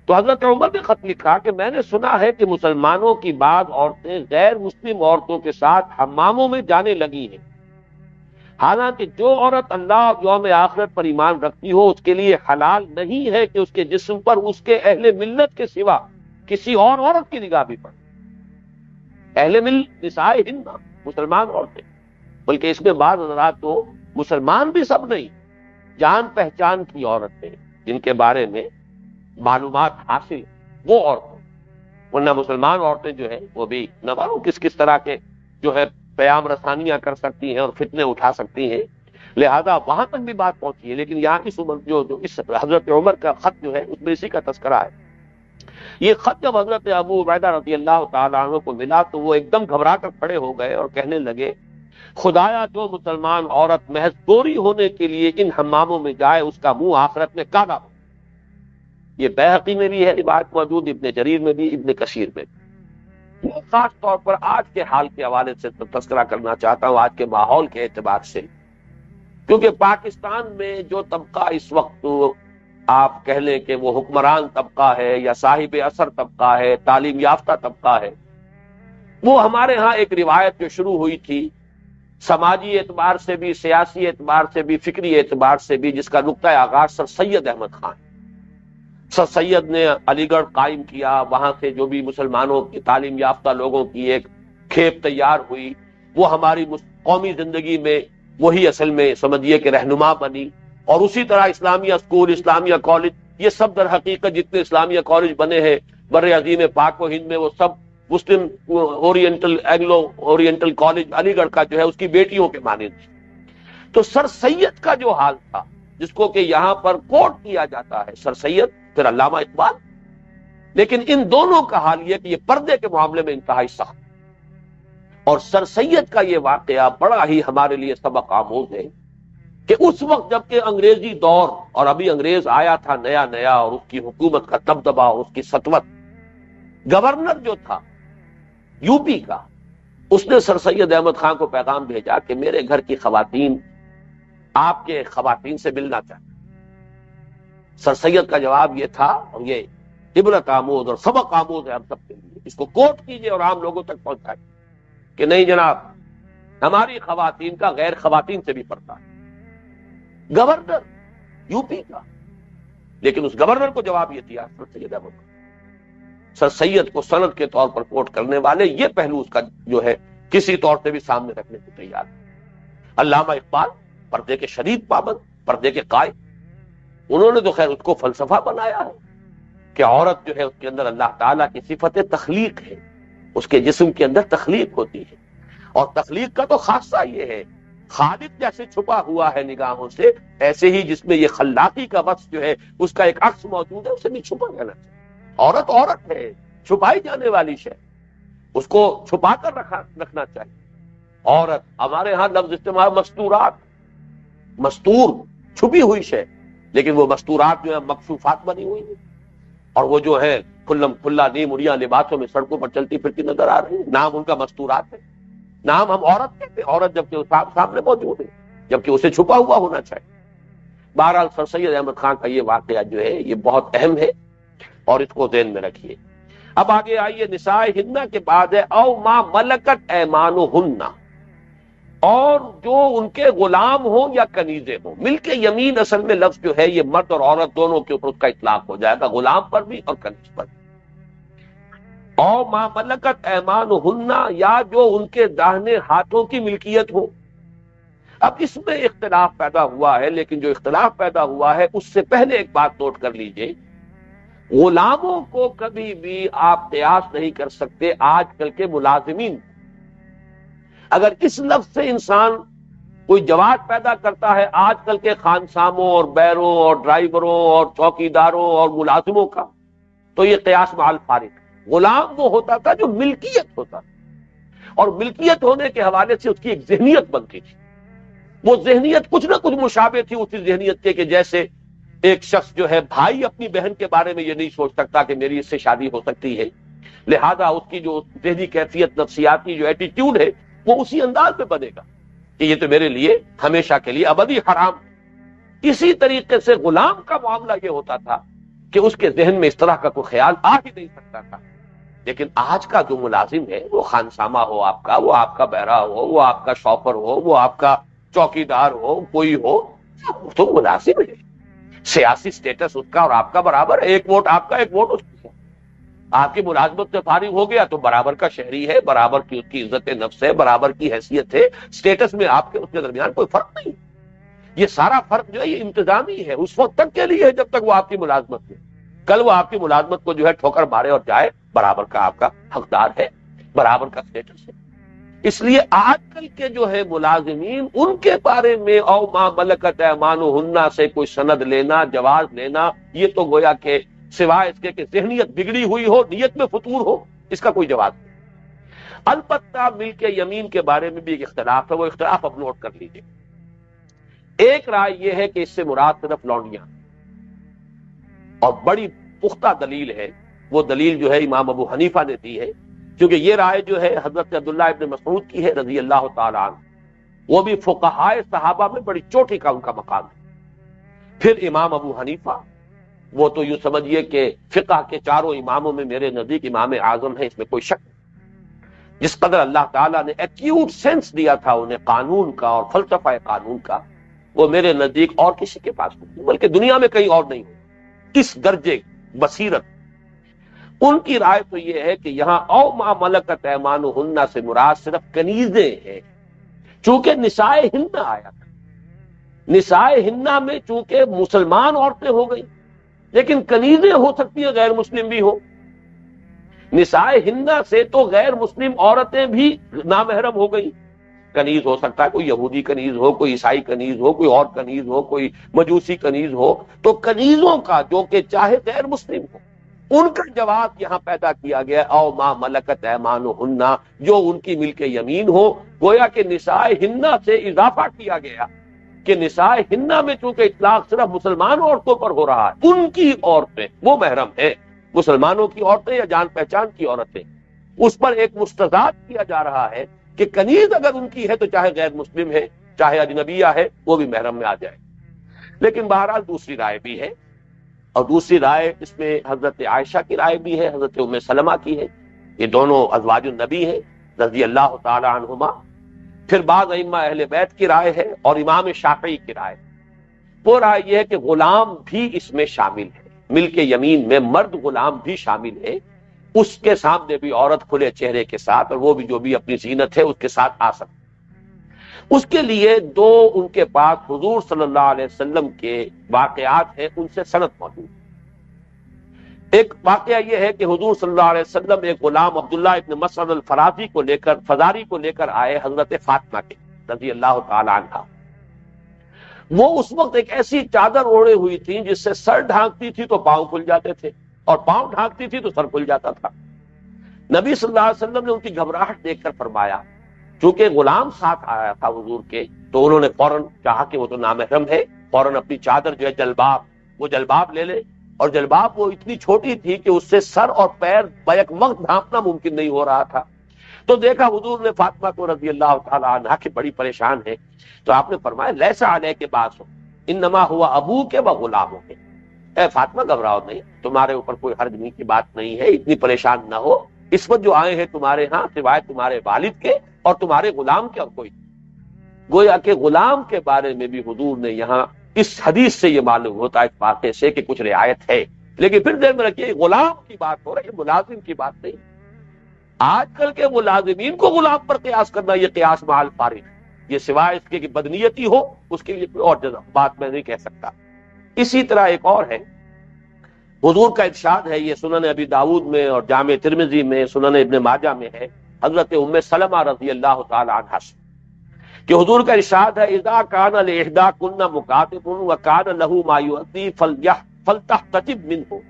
تو حضرت عمر نے خط لکھا کہ میں نے سنا ہے کہ مسلمانوں کی بعض عورتیں غیر مسلم عورتوں کے ساتھ حماموں میں جانے لگی ہیں، حالانکہ جو عورت اللہ اور یوم آخرت پر ایمان رکھتی ہو اس کے لیے حلال نہیں ہے کہ اس کے جسم پر اس کے اہل ملت کے سوا کسی اور عورت کی نگاہ بھی پڑے۔ اہل ملت نسائہن، مسلمان عورتیں، بلکہ اس میں بعض حضرات تو مسلمان بھی سب نہیں، جان پہچان کی عورتیں جن کے بارے میں معلومات حاصل، وہ عورتیں، ورنہ مسلمان عورتیں جو ہیں وہ بھی نہ معلوم کس کس طرح کے جو ہے پیام رسانیاں کر سکتی ہیں اور فتنے اٹھا سکتی ہیں، لہذا وہاں تک بھی بات پہنچی ہے۔ لیکن یہاں اس حضرت عمر کا خط جو ہے اس میں اسی کا تذکرہ ہے۔ یہ خط جب حضرت ابو عبیدہ رضی اللہ تعالیٰ عنہ کو ملا تو وہ ایک دم گھبرا کر کھڑے ہو گئے اور کہنے لگے، خدایا جو مسلمان عورت محض گوری ہونے کے لیے ان حماموں میں جائے اس کا منہ آخرت میں کالا ہو۔ یہ بیہقی میں بھی ہے روایت موجود، ابن جریر میں بھی، ابن کثیر میں بھی۔ میں خاص طور پر آج کے حال کے حوالے سے تذکرہ کرنا چاہتا ہوں، آج کے ماحول کے اعتبار سے، کیونکہ پاکستان میں جو طبقہ اس وقت آپ کہہ لیں کہ وہ حکمران طبقہ ہے یا صاحب اثر طبقہ ہے، تعلیم یافتہ طبقہ ہے، وہ ہمارے ہاں ایک روایت جو شروع ہوئی تھی سماجی اعتبار سے بھی، سیاسی اعتبار سے بھی، فکری اعتبار سے بھی، جس کا نقطۂ آغاز سر سید احمد خان، سر سید نے علی گڑھ قائم کیا، وہاں سے جو بھی مسلمانوں کی تعلیم یافتہ لوگوں کی ایک کھیپ تیار ہوئی، وہ ہماری قومی زندگی میں وہی اصل میں سمجھیے کہ رہنما بنی، اور اسی طرح اسلامیہ اسکول، اسلامیہ کالج، یہ سب در حقیقت جتنے اسلامیہ کالج بنے ہیں بر عظیم پاک و ہند میں، وہ سب مسلم اورینٹل، اینگلو اورینٹل کالج علی گڑھ کا جو ہے اس کی بیٹیوں کے مانند تھی۔ تو سر سید کا جو حال تھا، جس کو کہ یہاں پر کوٹ کیا جاتا ہے، سر سید پھر علامہ اقبال، لیکن ان دونوں کا حال یہ کہ یہ پردے کے معاملے میں انتہائی سخت، اور سر سید کا یہ واقعہ بڑا ہی ہمارے لیے سبق آموز ہے کہ اس وقت جب کہ انگریزی دور، اور ابھی انگریز آیا تھا نیا نیا، اور اس کی حکومت کا دبدبہ اور اس کی سطوت، گورنر جو تھا یو پی کا، اس نے سر سید احمد خان کو پیغام بھیجا کہ میرے گھر کی خواتین آپ کے خواتین سے ملنا چاہتے۔ سر سید کا جواب یہ تھا، اور یہ عبرت آموز اور سبق آموز ہے ہم سب کے لیے، اس کو کوٹ کیجئے اور عام لوگوں تک پہنچائیں کہ نہیں جناب، ہماری خواتین کا غیر خواتین سے بھی پڑتا ہے۔ گورنر یو پی کا، لیکن اس گورنر کو جواب یہ دیا سر سید احمد خان۔ سر سید کو سند کے طور پر کوٹ کرنے والے یہ پہلو اس کا جو ہے کسی طور سے بھی سامنے رکھنے کو تیار ہے۔ علامہ اقبال پردے کے شدید پابند، پردے کے قائل، انہوں نے تو خیر اس کو فلسفہ بنایا ہے کہ عورت جو ہے اس کے اندر اللہ تعالیٰ کی صفت تخلیق ہے، اس کے جسم کے اندر تخلیق ہوتی ہے، اور تخلیق کا تو خاصہ یہ ہے، خالق جیسے چھپا ہوا ہے نگاہوں سے، ایسے ہی جس میں یہ خلاقی کا وصف جو ہے اس کا ایک عکس موجود ہے، اسے بھی چھپا رہنا چاہیے۔ عورت عورت ہے، چھپائی جانے والی شے، اس کو چھپا کر رکھنا چاہیے. عورت ہمارے ہاں لفظ استعمال مستورات، مستور چھپی ہوئی شے، لیکن وہ مستورات جو ہے مکشوفات بنی ہوئی ہیں، اور وہ جو ہے کھلم کھلا نیم اڑیاں لباسوں میں سڑکوں پر چلتی پھرتی نظر آ رہی ہے. نام ان کا مستورات ہے، نام ہم عورت کہتے ہیں، عورت جبکہ سامنے موجود ہے، جبکہ اسے چھپا ہوا ہونا چاہیے. بہرحال سر سید احمد خان کا یہ واقعہ جو ہے یہ بہت اہم ہے، اور اس کو ذہن میں رکھیے. اب آگے آئیے، نساء ہن کے بعد ہے او ما ملکت ایمانہن، اور جو ان کے غلام ہوں یا کنیزیں ہوں. مل کے یمین اصل میں لفظ جو ہے یہ مرد اور عورت دونوں کے اوپر اس کا اطلاق ہو جائے گا، غلام پر بھی اور کنیز پر بھی. او ما ملکت ایمانہن، یا جو ان کے داہنے ہاتھوں کی ملکیت ہو. اب اس میں اختلاف پیدا ہوا ہے، لیکن جو اختلاف پیدا ہوا ہے اس سے پہلے ایک بات نوٹ کر لیجئے، غلاموں کو کبھی بھی آپ قیاس نہیں کر سکتے آج کل کے ملازمین. اگر اس لفظ سے انسان کوئی جواب پیدا کرتا ہے آج کل کے خانساموں اور بیروں اور ڈرائیوروں اور چوکیداروں اور ملازموں کا، تو یہ قیاس مع الفارق. غلام وہ ہوتا تھا جو ملکیت ہوتا تھا، اور ملکیت ہونے کے حوالے سے اس کی ایک ذہنیت بنتی تھی. وہ ذہنیت کچھ نہ کچھ مشابہ تھی اسی ذہنیت کے کہ جیسے ایک شخص جو ہے بھائی اپنی بہن کے بارے میں یہ نہیں سوچ سکتا کہ میری اس سے شادی ہو سکتی ہے، لہذا اس کی جو ذہنی کیفیت، نفسیاتی جو ایٹیٹیوڈ ہے وہ اسی انداز میں بنے گا کہ یہ تو میرے لیے ہمیشہ کے لیے ابدی حرام. اسی طریقے سے غلام کا معاملہ یہ ہوتا تھا کہ اس کے ذہن میں اس طرح کا کوئی خیال آ ہی نہیں سکتا تھا. لیکن آج کا جو ملازم ہے، وہ خانسامہ ہو آپ کا، وہ آپ کا بہرا ہو، وہ آپ کا شوفر ہو، وہ آپ کا چوکیدار ہو، کوئی ہو، وہ تو ملازم ہے. سیاسی سٹیٹس اس کا اور آپ کا برابر ہے، ایک ووٹ آپ کا، ایک ووٹ اس کا. آپ کی ملازمت سے فارغ ہو گیا تو برابر کا شہری ہے، برابر کی اس کی عزت نفس ہے، برابر کی حیثیت ہے. سٹیٹس میں آپ کے اس کے درمیان کوئی فرق نہیں. یہ سارا فرق جو ہے یہ انتظامی ہے، اس وقت تک کے لیے ہے جب تک وہ آپ کی ملازمت ہے. کل وہ آپ کی ملازمت کو جو ہے ٹھوکر مارے اور جائے، برابر کا آپ کا حقدار ہے، برابر کا سٹیٹس ہے. اس لیے آج کل کے جو ہے ملازمین، ان کے بارے میں او ما ملکت ایمانہن سے کوئی سند لینا، جواز لینا، یہ تو گویا کہ سوائے اس کے کہ ذہنیت بگڑی ہوئی ہو، نیت میں فطور ہو، اس کا کوئی جواز نہیں. البتہ مل کے یمین کے بارے میں بھی ایک اختلاف ہے، وہ اختلاف اب نوٹ کر لیجیے. ایک رائے یہ ہے کہ اس سے مراد صرف لونڈیاں، اور بڑی پختہ دلیل ہے، وہ دلیل جو ہے امام ابو حنیفہ نے دی ہے، کیونکہ یہ رائے جو ہے حضرت عبداللہ ابن مسعود کی ہے رضی اللہ تعالی عنہ، وہ بھی فقہائے صحابہ میں بڑی چوٹی کا ان کا مقام ہے. پھر امام ابو حنیفہ، وہ تو یوں سمجھیے کہ فقہ کے چاروں اماموں میں میرے نزدیک امام اعظم ہے، اس میں کوئی شک نہیں. جس قدر اللہ تعالیٰ نے ایکیوٹ سینس دیا تھا انہیں قانون کا اور فلسفہ قانون کا، وہ میرے نزدیک اور کسی کے پاس نہیں، بلکہ دنیا میں کہیں اور نہیں ہو اس درجے بصیرت. ان کی رائے تو یہ ہے کہ یہاں او ما ملکت ایمانہن سے مراد صرف کنیزیں ہیں، چونکہ نساء ہن آیا تھا. نساء ہن میں چونکہ مسلمان عورتیں ہو گئی، لیکن کنیزیں ہو سکتی ہیں غیر مسلم بھی ہو. نساء ہن سے تو غیر مسلم عورتیں بھی نامحرم ہو گئی. کنیز ہو سکتا ہے کوئی یہودی کنیز ہو، کوئی عیسائی کنیز ہو، کوئی اور کنیز ہو، کوئی مجوسی کنیز ہو. تو کنیزوں کا جو کہ چاہے غیر مسلم ہو، ان کا جواب یہاں پیدا کیا گیا او ما ملکت ایمانہن، جو ان کی ملک یمین ہو. گویا کہ نساء ہن سے اضافہ کیا گیا کہ نساء ہن میں چونکہ اطلاق صرف مسلمان عورتوں پر ہو رہا ہے، ان کی عورتیں وہ محرم ہیں، مسلمانوں کی عورتیں یا جان پہچان کی عورتیں. اس پر ایک مستضاد کیا جا رہا ہے کہ کنیز اگر ان کی ہے تو چاہے غیر مسلم ہے، چاہے اجنبیہ ہے، وہ بھی محرم میں آ جائے. لیکن بہرحال دوسری رائے بھی ہے، اور دوسری رائے اس میں حضرت عائشہ کی رائے بھی ہے، حضرت ام سلمہ کی ہے. یہ دونوں ازواج النبی ہیں رضی اللہ تعالی عنہما. پھر بعض ائمہ اہل بیت کی رائے ہے، اور امام شافعی کی رائے. وہ رائے یہ ہے کہ غلام بھی اس میں شامل ہے، ملک یمین میں مرد غلام بھی شامل ہے. اس کے سامنے بھی عورت کھلے چہرے کے ساتھ، اور وہ بھی جو بھی اپنی زینت ہے اس کے ساتھ آ سکتی. اس کے لیے دو ان کے پاس حضور صلی اللہ علیہ وسلم کے واقعات ہیں، ان سے سند موجود. ایک واقعہ یہ ہے کہ حضور صلی اللہ علیہ وسلم ایک غلام عبداللہ ابن مسعود الفرازی کو لے کر، فزاری کو لے کر آئے حضرت فاطمہ کے رضی اللہ تعالی عنہ. وہ اس وقت ایک ایسی چادر اوڑھے ہوئی تھی جس سے سر ڈھانکتی تھی تو پاؤں کھل جاتے تھے، اور پاؤں ڈھانکتی تھی تو سر کھل جاتا تھا۔ نبی صلی اللہ علیہ وسلم نے ان کی گھبراہٹ دیکھ کر فرمایا، چونکہ غلام ساتھ آیا تھا حضور کے، تو انہوں نے فوراً کہا کہ وہ تو نامحرم ہے، فوراً اپنی چادر جو ہے جلباب، وہ جلباب لے لے، اور جلباب وہ اتنی چھوٹی تھی کہ اس سے سر اور پیر بیک وقت ڈھانپنا ممکن نہیں ہو رہا تھا۔ تو دیکھا حضور نے فاطمہ کو رضی اللہ تعالی عنہا کہ بڑی پریشان ہے، تو آپ نے فرمایا لیسا علیہ کے باس ہو انما ہوا ابو کے و غلاموں کے، اے فاطمہ گھبراؤ نہیں، تمہارے اوپر کوئی حرج نہیں کی بات نہیں ہے، اتنی پریشان نہ ہو، اس وقت جو آئے ہیں تمہارے ہاں سوائے تمہارے والد کے اور تمہارے غلام کے اور کوئی نہیں۔ گویا کہ غلام کے بارے میں بھی حضور نے یہاں اس حدیث سے یہ معلوم ہوتا ہے اس واقعے سے کہ کچھ رعایت ہے، لیکن پھر ذہن میں رکھیے غلام کی بات ہو رہی ہے، ملازم کی بات نہیں۔ آج کل کے ملازمین کو غلام پر قیاس کرنا یہ قیاس محال فارغ ہے، یہ سوائے اس کے کہ بدنیتی ہو، اس کے لیے کوئی اور بات میں نہیں کہہ سکتا۔ اسی طرح ایک اور ہے، حضور کا ارشاد ہے، یہ سنن ابی داؤد میں اور جامع ترمذی میں، سنن ابن ماجہ میں ہے، حضرت ام سلمہ رضی اللہ تعالی عنہا سے کہ حضور کا ارشاد ہے اذا کان لاحداکن مکاتب وکان له ما یؤدی فلتحتجب منه،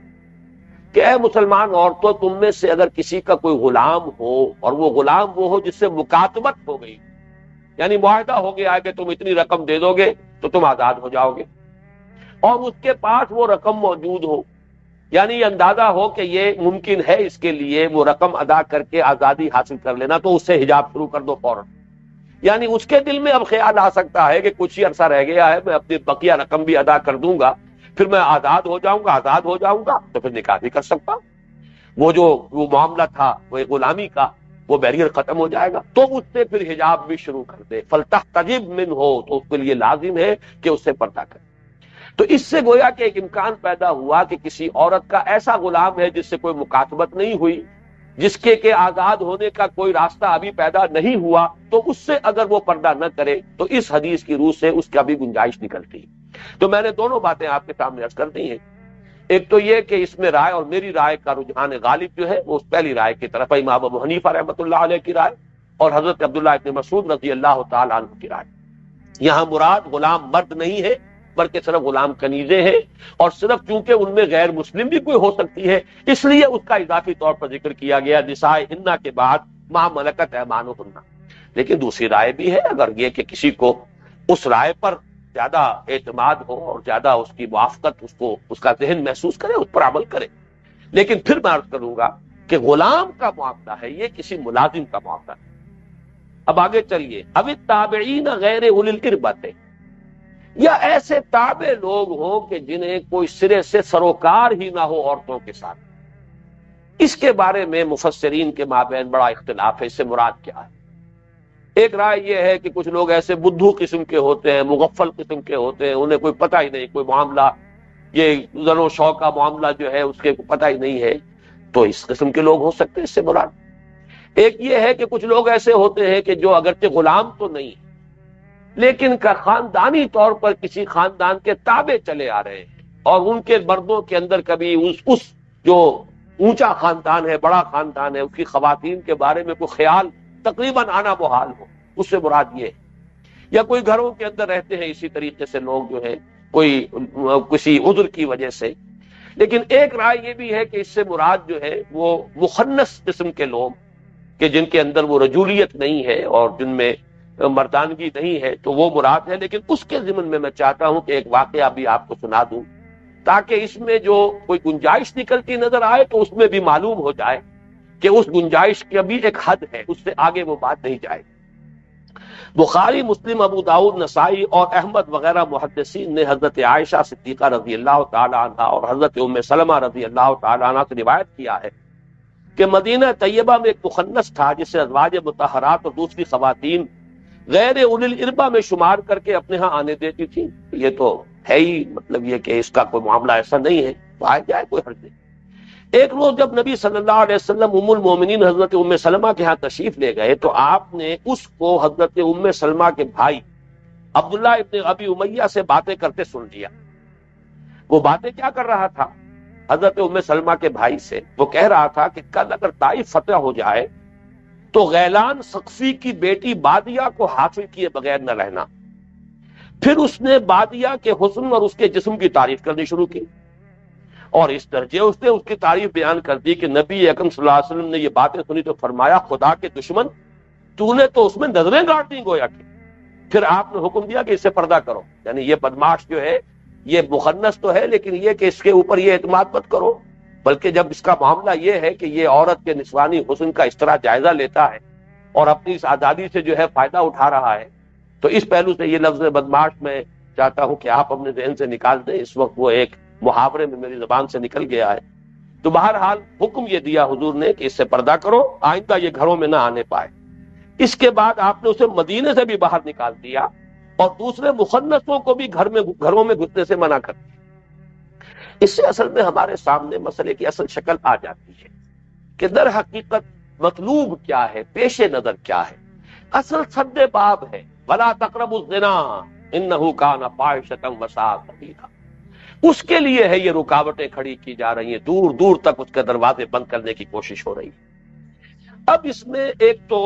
کہ اے مسلمان عورتوں تم میں سے اگر کسی کا کوئی غلام ہو اور وہ غلام وہ ہو جس سے مکاتبت ہو گئی، یعنی معاہدہ ہو گیا ہے کہ تم اتنی رقم دے دو گے تو تم آزاد ہو جاؤ گے، اور اس کے پاس وہ رقم موجود ہو، یعنی یہ اندازہ ہو کہ یہ ممکن ہے اس کے لیے وہ رقم ادا کر کے آزادی حاصل کر لینا، تو اس سے حجاب شروع کر دو فوراً۔ یعنی اس کے دل میں اب خیال آ سکتا ہے کہ کچھ ہی عرصہ رہ گیا ہے، میں اپنی بقیہ رقم بھی ادا کر دوں گا، پھر میں آزاد ہو جاؤں گا تو پھر نکاح بھی کر سکتا ہوں، وہ معاملہ تھا وہ غلامی کا، وہ بیریئر ختم ہو جائے گا، تو اس سے پھر حجاب بھی شروع کر دے، فلتحتجب منہ، تو اس کے لیے لازم ہے کہ اس سے پردہ کرے۔ تو اس سے گویا کہ ایک امکان پیدا ہوا کہ کسی عورت کا ایسا غلام ہے جس سے کوئی مکاتبت نہیں ہوئی، جس کے آزاد ہونے کا کوئی راستہ ابھی پیدا نہیں ہوا، تو اس سے اگر وہ پردہ نہ کرے تو اس حدیث کی روح سے اس کا بھی گنجائش نکلتی ہے۔ تو میں نے دونوں باتیں آپ کے سامنے عرض کر دی ہیں، ایک تو یہ کہ اس میں رائے اور میری رائے کا رجحان غالب جو ہے وہ اس پہلی رائے کی طرف ہے، امام ابو حنیفہ رحمۃ اللہ علیہ کی رائے اور حضرت عبداللہ ابن مسعود رضی اللہ تعالی عنہ کی رائے۔ یہاں مراد غلام مرد نہیں ہے بلکہ صرف غلام کنیزیں ہیں، اور صرف چونکہ ان میں غیر مسلم بھی کوئی ہو سکتی ہے اس لیے اس کا اضافی طور پر ذکر کیا گیا نساء ہن کے بعد ما ملکت ایمانہن۔ لیکن دوسری رائے بھی ہے، اگر یہ کہ کسی کو اس رائے پر زیادہ اعتماد ہو اور زیادہ اس کی موافقت اس کا ذہن محسوس کرے، اس پر عمل کرے، لیکن پھر میں عرض کروں گا کہ غلام کا معاملہ ہے، یہ کسی ملازم کا معاملہ ہے۔ اب آگے چلیے، اب التابعین غیر اولی الاربۃ، یا ایسے تابع لوگ ہوں کہ جنہیں کوئی سرے سے سروکار ہی نہ ہو عورتوں کے ساتھ، اس کے بارے میں مفسرین کے مابین بڑا اختلاف ہے، اس سے مراد کیا ہے۔ ایک رائے یہ ہے کہ کچھ لوگ ایسے بدھو قسم کے ہوتے ہیں، مغفل قسم کے ہوتے ہیں، انہیں کوئی پتہ ہی نہیں، کوئی معاملہ یہ زن و شوق کا معاملہ جو ہے اس کے پتہ ہی نہیں ہے، تو اس قسم کے لوگ ہو سکتے ہیں، اس سے مراد۔ ایک یہ ہے کہ کچھ لوگ ایسے ہوتے ہیں کہ جو اگرچہ غلام تو نہیں لیکن کا خاندانی طور پر کسی خاندان کے تابع چلے آ رہے ہیں، اور ان کے مردوں کے اندر کبھی اس جو اونچا خاندان ہے، بڑا خاندان ہے، اس کی خواتین کے بارے میں کوئی خیال تقریباً آنا محال ہو، اس سے مراد یہ ہے۔ یا کوئی گھروں کے اندر رہتے ہیں اسی طریقے سے لوگ جو ہیں کوئی کسی عذر کی وجہ سے۔ لیکن ایک رائے یہ بھی ہے کہ اس سے مراد جو ہے وہ مخنث قسم کے لوگ کہ جن کے اندر وہ رجولیت نہیں ہے اور جن میں مردانگی نہیں ہے، تو وہ مراد ہے۔ لیکن اس کے ضمن میں چاہتا ہوں کہ ایک واقعہ بھی آپ کو سنا دوں تاکہ اس میں جو کوئی گنجائش نکلتی نظر آئے تو اس میں بھی معلوم ہو جائے کہ اس گنجائش کی بھی ایک حد ہے، اس سے آگے وہ بات نہیں جائے۔ بخاری، مسلم، ابو داؤد، نسائی اور احمد وغیرہ محدثین نے حضرت عائشہ صدیقہ رضی اللہ تعالی عنہ اور حضرت ام سلمہ رضی اللہ تعالی عنہ سے روایت کیا ہے کہ مدینہ طیبہ میں ایک مخنث تھا جسے ازواج مطہرات اور دوسری خواتین غیر اولی الاربہ میں شمار کر کے اپنے ہاں آنے دیتی تھی۔ یہ تو ہے ہی، مطلب یہ کہ اس کا کوئی معاملہ ایسا نہیں ہے، تو آئے جائے کوئی حرج نہیں۔ ایک روز جب نبی صلی اللہ علیہ وسلم ام المومنین حضرت ام سلمہ کے ہاں تشریف لے گئے تو آپ نے اس کو حضرت ام سلمہ کے بھائی عبداللہ ابن ابی امیہ سے باتیں کرتے سن لیا۔ وہ باتیں کیا کر رہا تھا؟ حضرت ام سلمہ کے بھائی سے وہ کہہ رہا تھا کہ کل اگر طائف فتح ہو جائے تو غیلان سقفی کی بیٹی بادیہ کو حاصل کیے بغیر نہ رہنا۔ پھر اس نے بادیہ کے حسن اور اس کے جسم کی تعریف کرنی شروع کی، اور اس درجے اس نے اس کی تعریف بیان کر دی کہ نبی اکرم صلی اللہ علیہ وسلم نے یہ باتیں سنی تو فرمایا خدا کے دشمن تو نے تو اس میں نظریں گاڑ دی گویا کہ. پھر آپ نے حکم دیا کہ اس سے پردہ کرو، یعنی یہ بدماش جو ہے یہ مخنث تو ہے لیکن یہ کہ اس کے اوپر یہ اعتماد مت کرو، بلکہ جب اس کا معاملہ یہ ہے کہ یہ عورت کے نسوانی حسن کا اس طرح جائزہ لیتا ہے اور اپنی اس آزادی سے جو ہے فائدہ اٹھا رہا ہے، تو اس پہلو سے یہ لفظ بدماش میں چاہتا ہوں کہ آپ اپنے ذہن سے نکال دیں، اس وقت وہ ایک محاورے میں میری زبان سے نکل گیا ہے. تو بہرحال حکم یہ دیا حضور نے کہ اس سے پردہ کرو، آئندہ یہ گھروں میں نہ آنے پائے. اس کے بعد آپ نے اسے مدینے سے بھی باہر نکال دیا اور دوسرے مخنثوں کو بھی گھروں میں گھسنے سے منع کر دیا. اس سے اصل میں ہمارے سامنے مسئلے کی اصل شکل آ جاتی ہے کہ در حقیقت مطلوب کیا ہے، پیش نظر کیا ہے. اصل سد باب ہے وَلَا تَقْرَبُوا الزِّنَا إِنَّهُ كَانَ فَاحِشَةً وَسَاءَ سَبِيلًا. اس کے لیے ہے یہ رکاوٹیں کھڑی کی جا رہی ہیں، دور دور تک اس کے دروازے بند کرنے کی کوشش ہو رہی ہے. اب اس میں ایک تو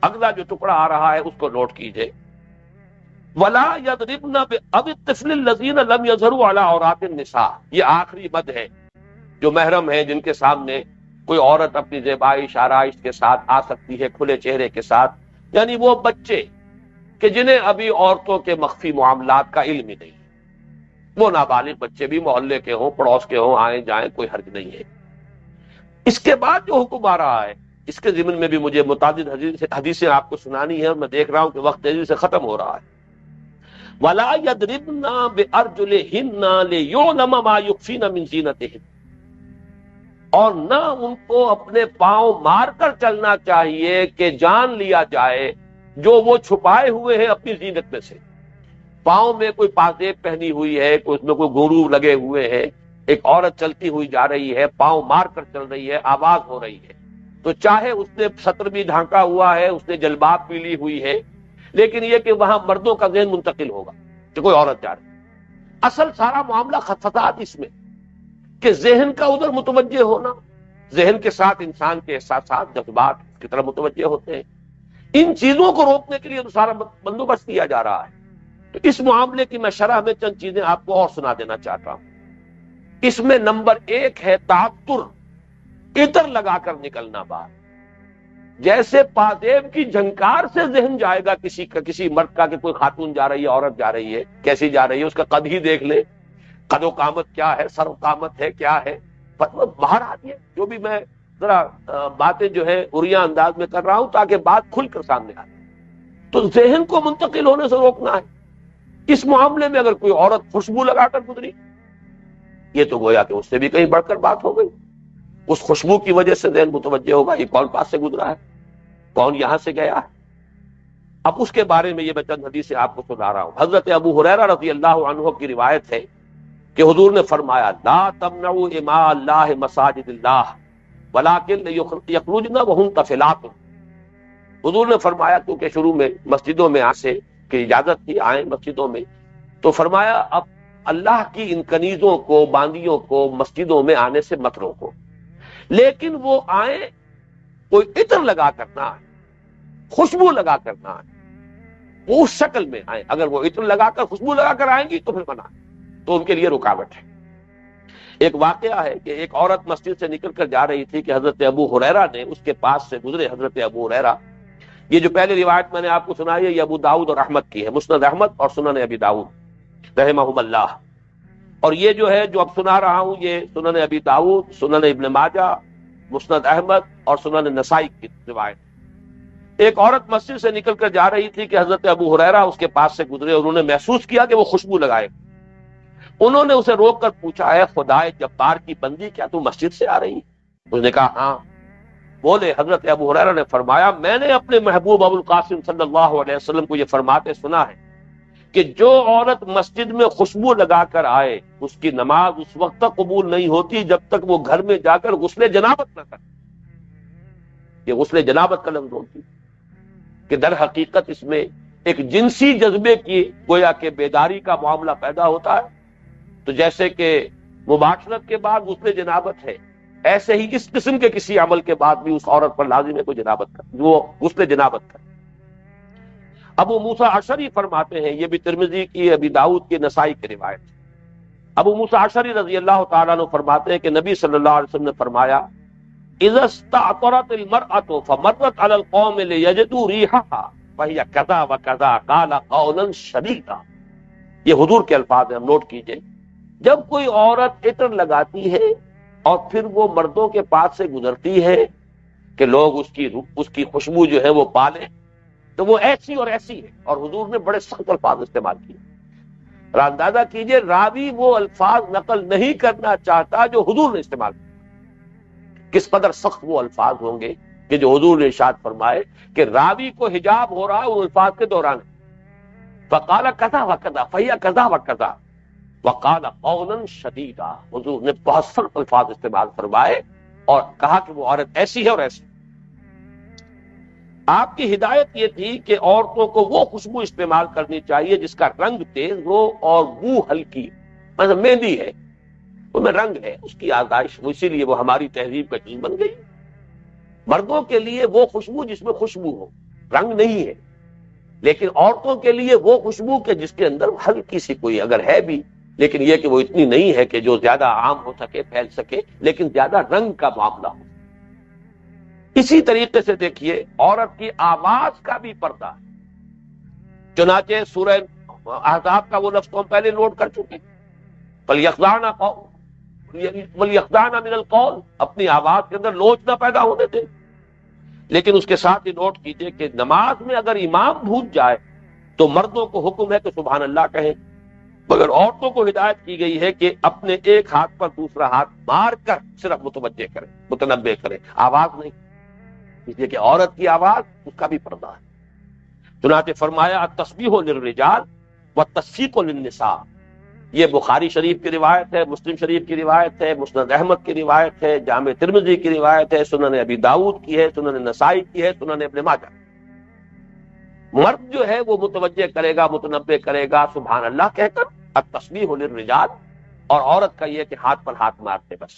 اگلا جو ٹکڑا آ رہا ہے اس کو نوٹ کیجئے، وَلَا يَضْرِبْنَ بِأَبِ الطِّفْلِ الَّذِينَ لَمْ يَظْهَرُوا عَلَى عَوْرَاتِ النِّسَاءِ. یہ آخری مد ہے، جو محرم ہے جن کے سامنے کوئی عورت اپنی زیبائش آرائش کے ساتھ آ سکتی ہے کھلے چہرے کے ساتھ، یعنی وہ بچے کہ جنہیں ابھی عورتوں کے مخفی معاملات کا علم ہی نہیں، وہ نابالغ بچے بھی محلے کے ہوں پڑوس کے ہوں آئیں جائیں کوئی حرج نہیں ہے. اس کے بعد جو حکم آ رہا ہے اس کے ضمن میں بھی مجھے متعدد حدیثیں آپ کو سنانی ہے اور میں دیکھ رہا ہوں کہ وقت تیزی سے ختم ہو رہا ہے. وَلَا يَضْرِبْنَ بِأَرْجُلِهِنَّ لِيُعْلَمَ مَا يُخْفِينَ مِنْ زِينَتِهِنَّ. اور نہ ان کو اپنے پاؤں مار کر چلنا چاہیے کہ جان لیا جائے جو وہ چھپائے ہوئے ہیں اپنی زینت میں سے. پاؤں میں کوئی پازیب پہنی ہوئی ہے، کوئی اس میں کوئی گھنگرو لگے ہوئے ہیں، ایک عورت چلتی ہوئی جا رہی ہے، پاؤں مار کر چل رہی ہے، آواز ہو رہی ہے، تو چاہے اس نے سطر بھی ڈھانکا ہوا ہے، اس نے جلباب بھی لی ہوئی ہے، لیکن یہ کہ وہاں مردوں کا ذہن منتقل ہوگا کہ کوئی عورت جا رہی ہے. اصل سارا معاملہ فساد اس میں کہ ذہن کا ادھر متوجہ ہونا، ذہن کے ساتھ انسان کے احساسات جذبات کی طرف متوجہ ہوتے ہیں. ان چیزوں کو روکنے کے لیے تو سارا بندوبست کیا جا رہا ہے. تو اس معاملے کی میں شرح میں چند چیزیں آپ کو اور سنا دینا چاہتا ہوں. اس میں نمبر 1 ہے تعطر، عطر لگا کر نکلنا باہر. جیسے پازیب کی جھنکار سے ذہن جائے گا کسی مرد کا کہ کوئی خاتون جا رہی ہے، عورت جا رہی ہے، کیسی جا رہی ہے، اس کا قد ہی دیکھ لے، قد و قامت کیا ہے، سر و قامت ہے کیا ہے، باہر آتی ہے. جو بھی میں ذرا باتیں جو ہے عریاں انداز میں کر رہا ہوں تاکہ بات کھل کر سامنے آئے. تو ذہن کو منتقل ہونے سے روکنا ہے. اس معاملے میں اگر کوئی عورت خوشبو لگا کر گزری، یہ تو گویا کہ اس سے بھی کہیں بڑھ کر بات ہو گئی. اس خوشبو کی وجہ سے ذہن متوجہ ہوگا یہ کون پاس سے گزرا ہے، کون یہاں سے گیا ہے. اب اس کے بارے میں یہ میں چند حدیثیں آپ کو سنا رہا ہوں. حضرت ابو ہریرہ رضی اللہ عنہ کی روایت ہے کہ حضور نے فرمایا لا تمنعوا اماء اللہ مساجد اللہ ولکن یخرجن وہن طفلات. حضور نے فرمایا کیونکہ شروع میں مسجدوں میں آنے کی اجازت تھی، آئیں مسجدوں میں، تو فرمایا اب اللہ کی ان کنیزوں کو باندیوں کو مسجدوں میں آنے سے مت روکو، لیکن وہ آئیں کوئی عطر لگا کر نہ آئیں، خوشبو لگا کر نہ آئیں، وہ اس شکل میں آئیں. اگر وہ عطر لگا کر خوشبو لگا کر آئیں گی تو پھر منع، تو ان کے لیے رکاوٹ ہے. ایک واقعہ ہے کہ ایک عورت مسجد سے نکل کر جا رہی تھی کہ حضرت ابو ہریرہ نے اس کے پاس سے گزرے. حضرت ابو ہریرہ، یہ جو پہلی روایت میں نے آپ کو سنائی ہے یہ ابو داؤد اور احمد کی ہے، مسند احمد اور سنن ابی داؤد رحمہم اللہ. اور یہ جو ہے جو اب سنا رہا ہوں یہ سنن ابی داؤد، سنن ابن ماجہ، مسند احمد اور سنن نسائی کی روایت. ایک عورت مسجد سے نکل کر جا رہی تھی کہ حضرت ابو ہریرہ اس کے پاس سے گزرے. انہوں نے محسوس کیا کہ وہ خوشبو لگائے. انہوں نے اسے روک کر پوچھا ہے خدائے جبار کی بندی کیا تو مسجد سے آ رہی ہے؟ اس نے کہا ہاں. بولے حضرت ابو ہریرہ نے فرمایا میں نے اپنے محبوب ابو القاسم صلی اللہ علیہ وسلم کو یہ فرماتے سنا ہے کہ جو عورت مسجد میں خوشبو لگا کر آئے اس کی نماز اس وقت تک قبول نہیں ہوتی جب تک وہ گھر میں جا کر غسل جنابت نہ کرے. یہ غسل جنابت کا لفظ ہوتی کہ در حقیقت اس میں ایک جنسی جذبے کی گویا کہ بیداری کا معاملہ پیدا ہوتا ہے. تو جیسے کہ مباشرت کے بعد غسل جنابت ہے، ایسے ہی اس قسم کے کسی عمل کے بعد بھی اس عورت پر لازم ہے کوئی جنابت کر، وہ غسل جنابت کر. ابو موسیٰ اشعری فرماتے ہیں، یہ بھی ترمذی کی، ابی داؤد کی، نسائی کی روایت، ابو موسیٰ اشعری رضی اللہ تعالیٰ عنہ فرماتے ہیں کہ نبی صلی اللہ علیہ وسلم نے فرمایا اذا استعطرت المرأة فمرت على القوم ليجدوا ريحها فهي كذا وكذا قال قولا شديدا. یہ حضور کے الفاظ ہیں، ہم نوٹ کیجئے. جب کوئی عورت عطر لگاتی ہے اور پھر وہ مردوں کے پاس سے گزرتی ہے کہ لوگ اس کی خوشبو جو ہے وہ پالیں، تو وہ ایسی اور ایسی ہے. اور حضور نے بڑے سخت الفاظ استعمال کیے. اندازہ کیجئے راوی وہ الفاظ نقل نہیں کرنا چاہتا جو حضور نے استعمال کیا. کس قدر سخت وہ الفاظ ہوں گے کہ جو حضور نے ارشاد فرمائے کہ راوی کو حجاب ہو رہا ہے ان الفاظ کے دوران. فقال کذا وکذا فہی کذا وکذا وقال قولا شدیدا. حضور نے بہت سخت الفاظ استعمال فرمائے اور کہا کہ وہ عورت ایسی ہے اور ایسی. آپ کی ہدایت یہ تھی کہ عورتوں کو وہ خوشبو استعمال کرنی چاہیے جس کا رنگ تیز ہو اور بو ہلکی. مثلا مہندی ہے، اس میں رنگ ہے، اس کی آزائش، اسی لیے وہ ہماری تہذیب کا چیز بن گئی. مردوں کے لیے وہ خوشبو جس میں خوشبو ہو، رنگ نہیں ہے. لیکن عورتوں کے لیے وہ خوشبو کہ جس کے اندر ہلکی سی کوئی اگر ہے بھی، لیکن یہ کہ وہ اتنی نہیں ہے کہ جو زیادہ عام ہو سکے، پھیل سکے، لیکن زیادہ رنگ کا معاملہ ہو. اسی طریقے سے دیکھیے عورت کی آواز کا بھی پردہ ہے. چنانچہ سورہ احزاب کا وہ لفظ تو ہم پہلے نوٹ کر چکے، وَلْيَخْضَعْنَ مِنَ الْقَوْلِ، اپنی آواز کے اندر لوچ نہ پیدا ہونے دیں. لیکن اس کے ساتھ ہی نوٹ کیجئے کہ نماز میں اگر امام بھول جائے تو مردوں کو حکم ہے کہ سبحان اللہ کہیں، مگر عورتوں کو ہدایت کی گئی ہے کہ اپنے ایک ہاتھ پر دوسرا ہاتھ مار کر صرف متوجہ کریں، متنبہ کریں، آواز نہیں. اس لیے کہ عورت کی آواز اس کا بھی پردہ ہے. چنانچہ فرمایا التسبیح للرجال والتصفیق للنساء. یہ بخاری شریف کی روایت ہے، مسلم شریف کی روایت ہے، مسند احمد کی روایت ہے، جامع ترمذی کی روایت ہے، سنن ابی داؤد کی ہے، سنن نسائی کی ہے، سنن ابن ماجہ. مرد جو ہے وہ متوجہ کرے گا، متنبہ کرے گا سبحان اللہ کہہ کر، التسبیح للرجال، اور عورت کا یہ کہ ہاتھ پر ہاتھ مارتے بس.